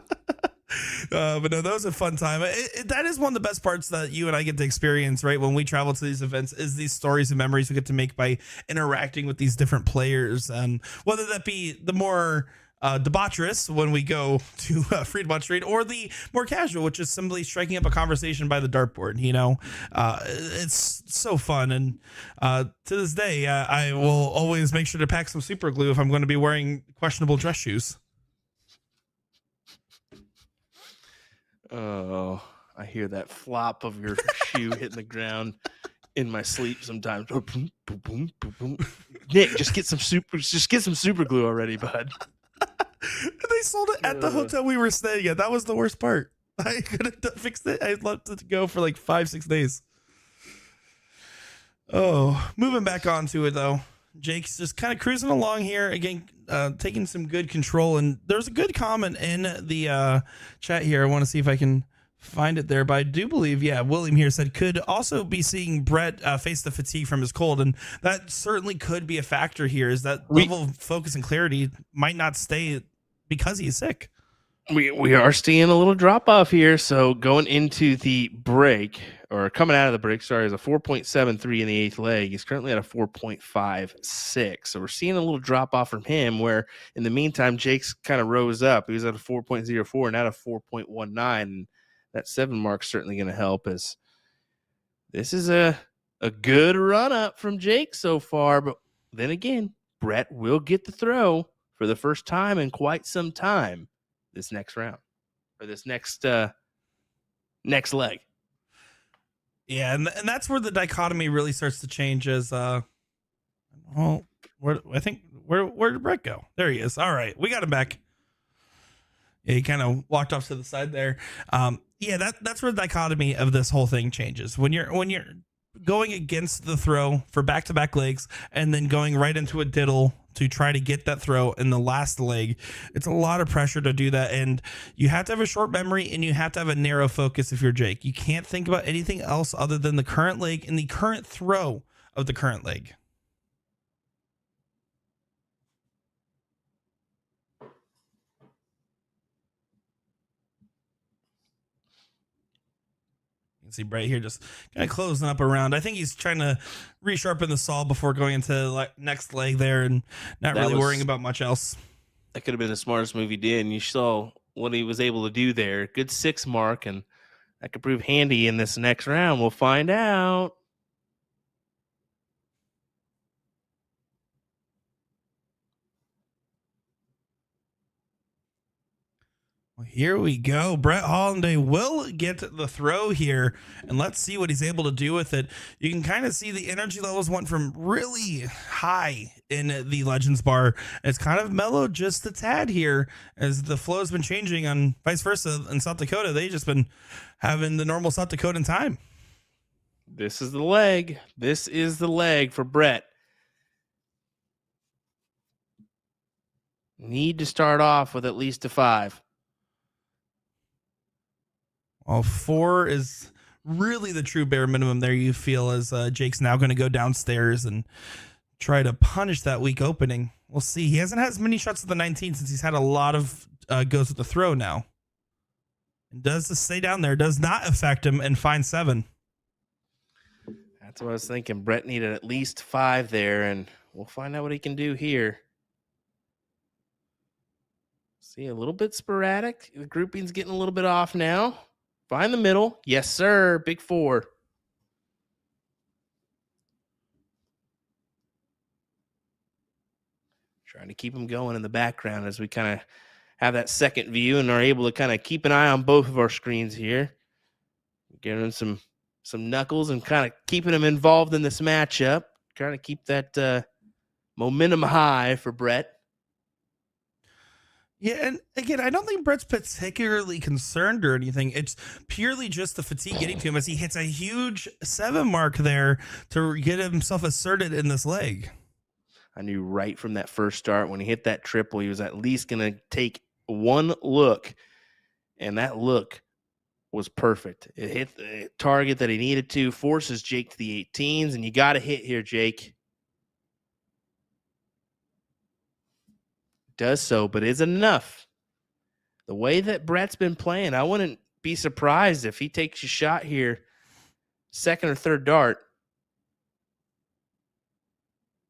But no, that was a fun time. That is one of the best parts that you and I get to experience, right? When we travel to these events, is these stories and memories we get to make by interacting with these different players. And whether that be the more debaucherous when we go to Fremont Street, or the more casual, which is simply striking up a conversation by the dartboard. You know, it's so fun. And to this day, I will always make sure to pack some super glue if I'm going to be wearing questionable dress shoes. Oh, I hear that flop of your shoe hitting the ground in my sleep sometimes. Nick, just get some super glue already, bud. They sold it at the hotel we were staying at. That was the worst part. I couldn't fix it. I let it go for like 5-6 days. Oh, moving back onto it though. Jake's just kind of cruising along here again, taking some good control. And there's a good comment in the chat here. I want to see if I can find it there, but I do believe, William here said could also be seeing Brett face the fatigue from his cold, and that certainly could be a factor here. Is that level of focus and clarity might not stay because he's sick. We are seeing a little drop off here. So going into the break, or coming out of the break, sorry, is a 4.73 in the eighth leg. He's currently at a 4.56. So we're seeing a little drop off from him, where in the meantime, Jake's kind of rose up. He was at a 4.04 and at a 4.19. And that 7 mark's certainly going to help, as this is a good run up from Jake so far. But then again, Brett will get the throw for the first time in quite some time this next round, or this next leg. Yeah, and that's where the dichotomy really starts to change. As where did Brett go? There he is. All right, we got him back. Yeah, he kind of walked off to the side there. That's where the dichotomy of this whole thing changes. When you're going against the throw for back-to-back legs and then going right into a diddle to try to get that throw in the last leg, it's a lot of pressure to do that. And you have to have a short memory and you have to have a narrow focus if you're Jake. You can't think about anything else other than the current leg and the current throw of the current leg. can see Brett here just kind of closing up around. I think he's trying to resharpen the saw before going into next leg there and not really worrying about much else. That could have been the smartest move he did, and you saw what he was able to do there. Good 6 mark, and that could prove handy in this next round. We'll find out. Here we go. Brett Hollinday will get the throw here, and let's see what he's able to do with it. You can kind of see the energy levels went from really high in the Legends bar. It's kind of mellowed just a tad here as the flow has been changing on vice versa in South Dakota. They've just been having the normal South Dakotan time. This is the leg. This is the leg for Brett. Need to start off with at least a 5. Well, 4 is really the true bare minimum there, you feel, as Jake's now going to go downstairs and try to punish that weak opening. We'll see. He hasn't had as many shots at the 19 since he's had a lot of goes with the throw now. And does the stay down there does not affect him and find 7. That's what I was thinking. Brett needed at least 5 there, and we'll find out what he can do here. See, a little bit sporadic. The grouping's getting a little bit off now. Find the middle. Yes, sir. Big 4. Trying to keep him going in the background as we kind of have that second view and are able to kind of keep an eye on both of our screens here. Giving him some knuckles and kind of keeping him involved in this matchup. Trying to keep that momentum high for Brett. Yeah, and again, I don't think Brett's particularly concerned or anything. It's purely just the fatigue getting to him as he hits a huge 7 mark there to get himself asserted in this leg. I knew right from that first start when he hit that triple, he was at least going to take one look, and that look was perfect. It hit the target that he needed to, forces Jake to the 18s, and you got to hit here, Jake. Does so, but is it enough? The way that Brett's been playing, I wouldn't be surprised if he takes a shot here, second or third dart.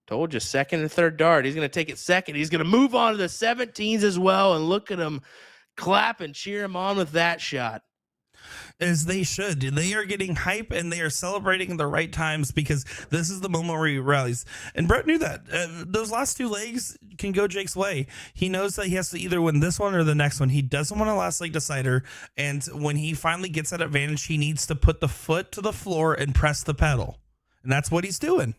Told you, second and third dart. He's going to take it second. He's going to move on to the 17s as well, and look at him clap and cheer him on with that shot. As they should. They are getting hype and they are celebrating in the right times because this is the moment where he rallies. And Brett knew that. Those last 2 legs can go Jake's way. He knows that he has to either win this one or the next one. He doesn't want a last leg decider. And when he finally gets that advantage, he needs to put the foot to the floor and press the pedal. And that's what he's doing.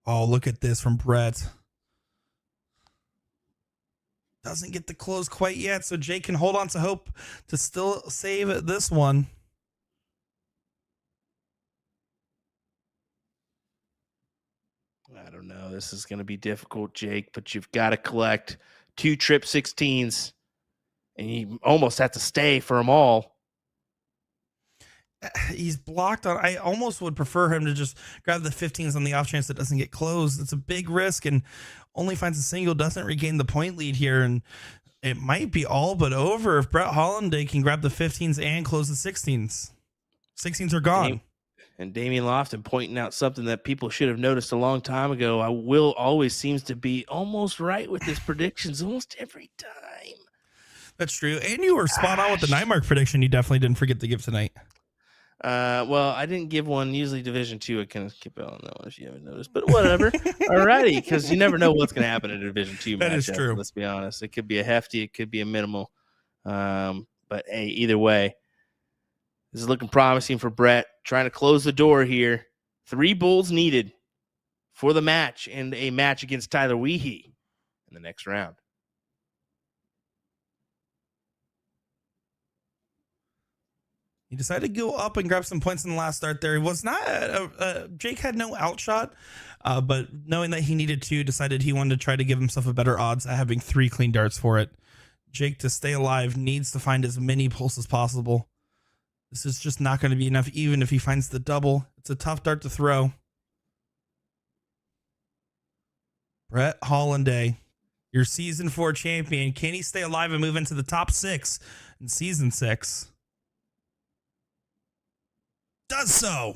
Oh, look at this from Brett. Doesn't get the close quite yet, so Jake can hold on to hope to still save this one. I don't know. This is going to be difficult, Jake, but you've got to collect 2 trip 16s, and you almost have to stay for them all. He's blocked on. I almost would prefer him to just grab the 15s on the off chance that doesn't get closed. It's a big risk and only finds a single, doesn't regain the point lead here. And it might be all but over if Brett Hollinday can grab the 15s and close the 16s. 16s are gone. And Damian Lofton pointing out something that people should have noticed a long time ago. Will always seems to be almost right with his predictions almost every time. That's true. And you were spot on with the 9 mark prediction you definitely didn't forget to give tonight. Well, I didn't give one. Usually Division 2, I kind of skip out on that one if you haven't noticed. But whatever. Alrighty, because you never know what's going to happen in a Division 2 matchup. That is true. Let's be honest. It could be a hefty. It could be a minimal. But hey, either way, this is looking promising for Brett. Trying to close the door here. 3 bulls needed for the match and a match against Tyler Weehee in the next round. He decided to go up and grab some points in the last start there. It was not Jake had no outshot, but knowing that he needed to, decided he wanted to try to give himself a better odds at having 3 clean darts for it. Jake, to stay alive, needs to find as many pulls as possible. This is just not going to be enough, even if he finds the double. It's a tough dart to throw. Brett Hollinday, your season 4 champion. Can he stay alive and move into the top 6 in season 6? Does so.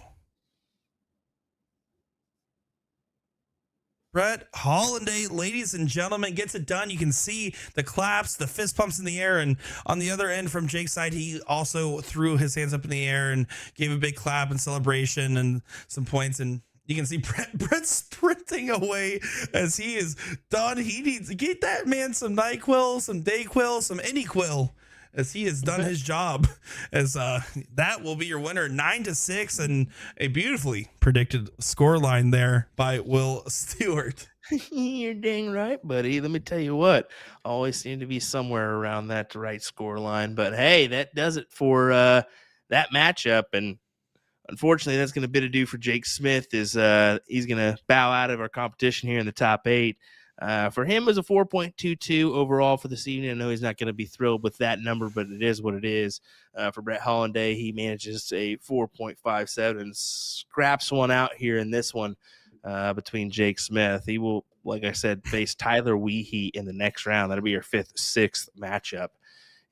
Brett Hollinday, ladies and gentlemen, gets it done. You can see the claps, the fist pumps in the air. And on the other end from Jake's side, he also threw his hands up in the air and gave a big clap and celebration and some points. And you can see Brett sprinting away as he is done. He needs to get that man some NyQuil, some DayQuil, some AnyQuil, as he has done his job. As that will be your winner, 9-6, and a beautifully predicted score line there by Will Stewart. You're dang right, buddy. Let me tell you what, always seem to be somewhere around that right score line. But hey, that does it for that matchup. And unfortunately, that's going to be to do for Jake Smith. Is he's going to bow out of our competition here in the top 8. For him, it was a 4.22 overall for this evening. I know he's not going to be thrilled with that number, but it is what it is. For Brett Hollinday, he manages a 4.57 and scraps one out here in this one between Jake Smith. He will, like I said, face Tyler Weehee in the next round. That'll be your 5th, 6th matchup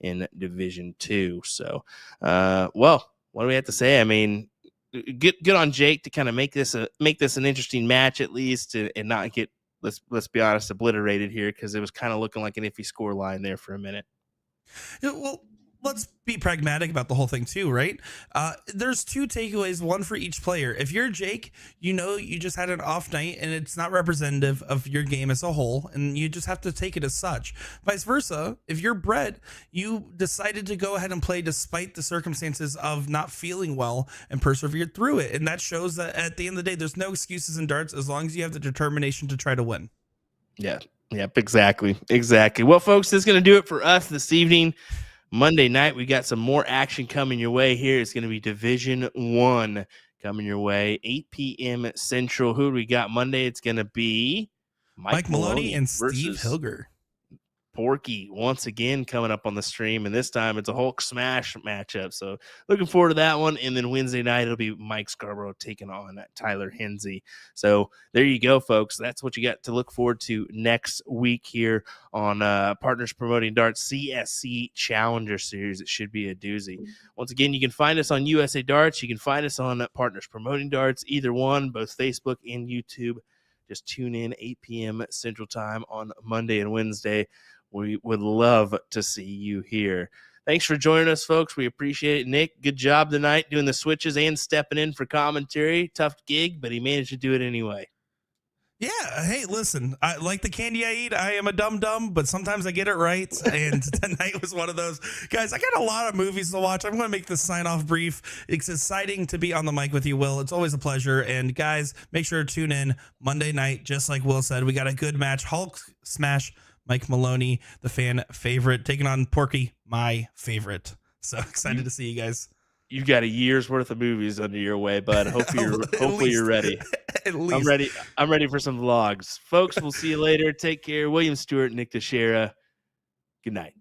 in Division 2. So, well, what do we have to say? I mean, good on Jake to kind of make this an interesting match at least, and not get, let's be honest, obliterated here, because it was kind of looking like an iffy score line there for a minute. Yeah, well, let's be pragmatic about the whole thing too, right? There's 2 takeaways, one for each player. If you're Jake, you know you just had an off night and it's not representative of your game as a whole, and you just have to take it as such. Vice versa, if you're Brett, you decided to go ahead and play despite the circumstances of not feeling well and persevered through it. And that shows that at the end of the day, there's no excuses in darts as long as you have the determination to try to win. Yeah. Yep. Exactly. Well, folks, this is going to do it for us this evening. Monday night, we got some more action coming your way here. It's going to be Division 1 coming your way, 8 p.m. Central. Who do we got Monday? It's going to be Mike Maloney and Steve Hilger. Porky once again coming up on the stream, and this time it's a Hulk Smash matchup. So looking forward to that one. And then Wednesday night, it'll be Mike Scarborough taking on Tyler Hensey. So there you go, folks. That's what you got to look forward to next week here on Partners Promoting Darts CSC Challenger Series. It should be a doozy. Once again, you can find us on USA Darts. You can find us on Partners Promoting Darts, either one, both Facebook and YouTube. Just tune in 8 p.m. Central Time on Monday and Wednesday. We would love to see you here. Thanks for joining us, folks. We appreciate it. Nick, good job tonight doing the switches and stepping in for commentary. Tough gig, but he managed to do it anyway. Yeah. Hey, listen, I like the candy I eat. I am a dum-dum, but sometimes I get it right. And tonight was one of those. Guys, I got a lot of movies to watch. I'm going to make this sign-off brief. It's exciting to be on the mic with you, Will. It's always a pleasure. And guys, make sure to tune in Monday night. Just like Will said, we got a good match. Hulk Smash, Mike Maloney, the fan favorite, taking on Porky, my favorite. So excited to see you guys. You've got a year's worth of movies under your way, bud. Hopefully you're ready. I'm ready. I'm ready for some vlogs. Folks, we'll see you later. Take care. William Stewart, Nick Teixeira. Good night.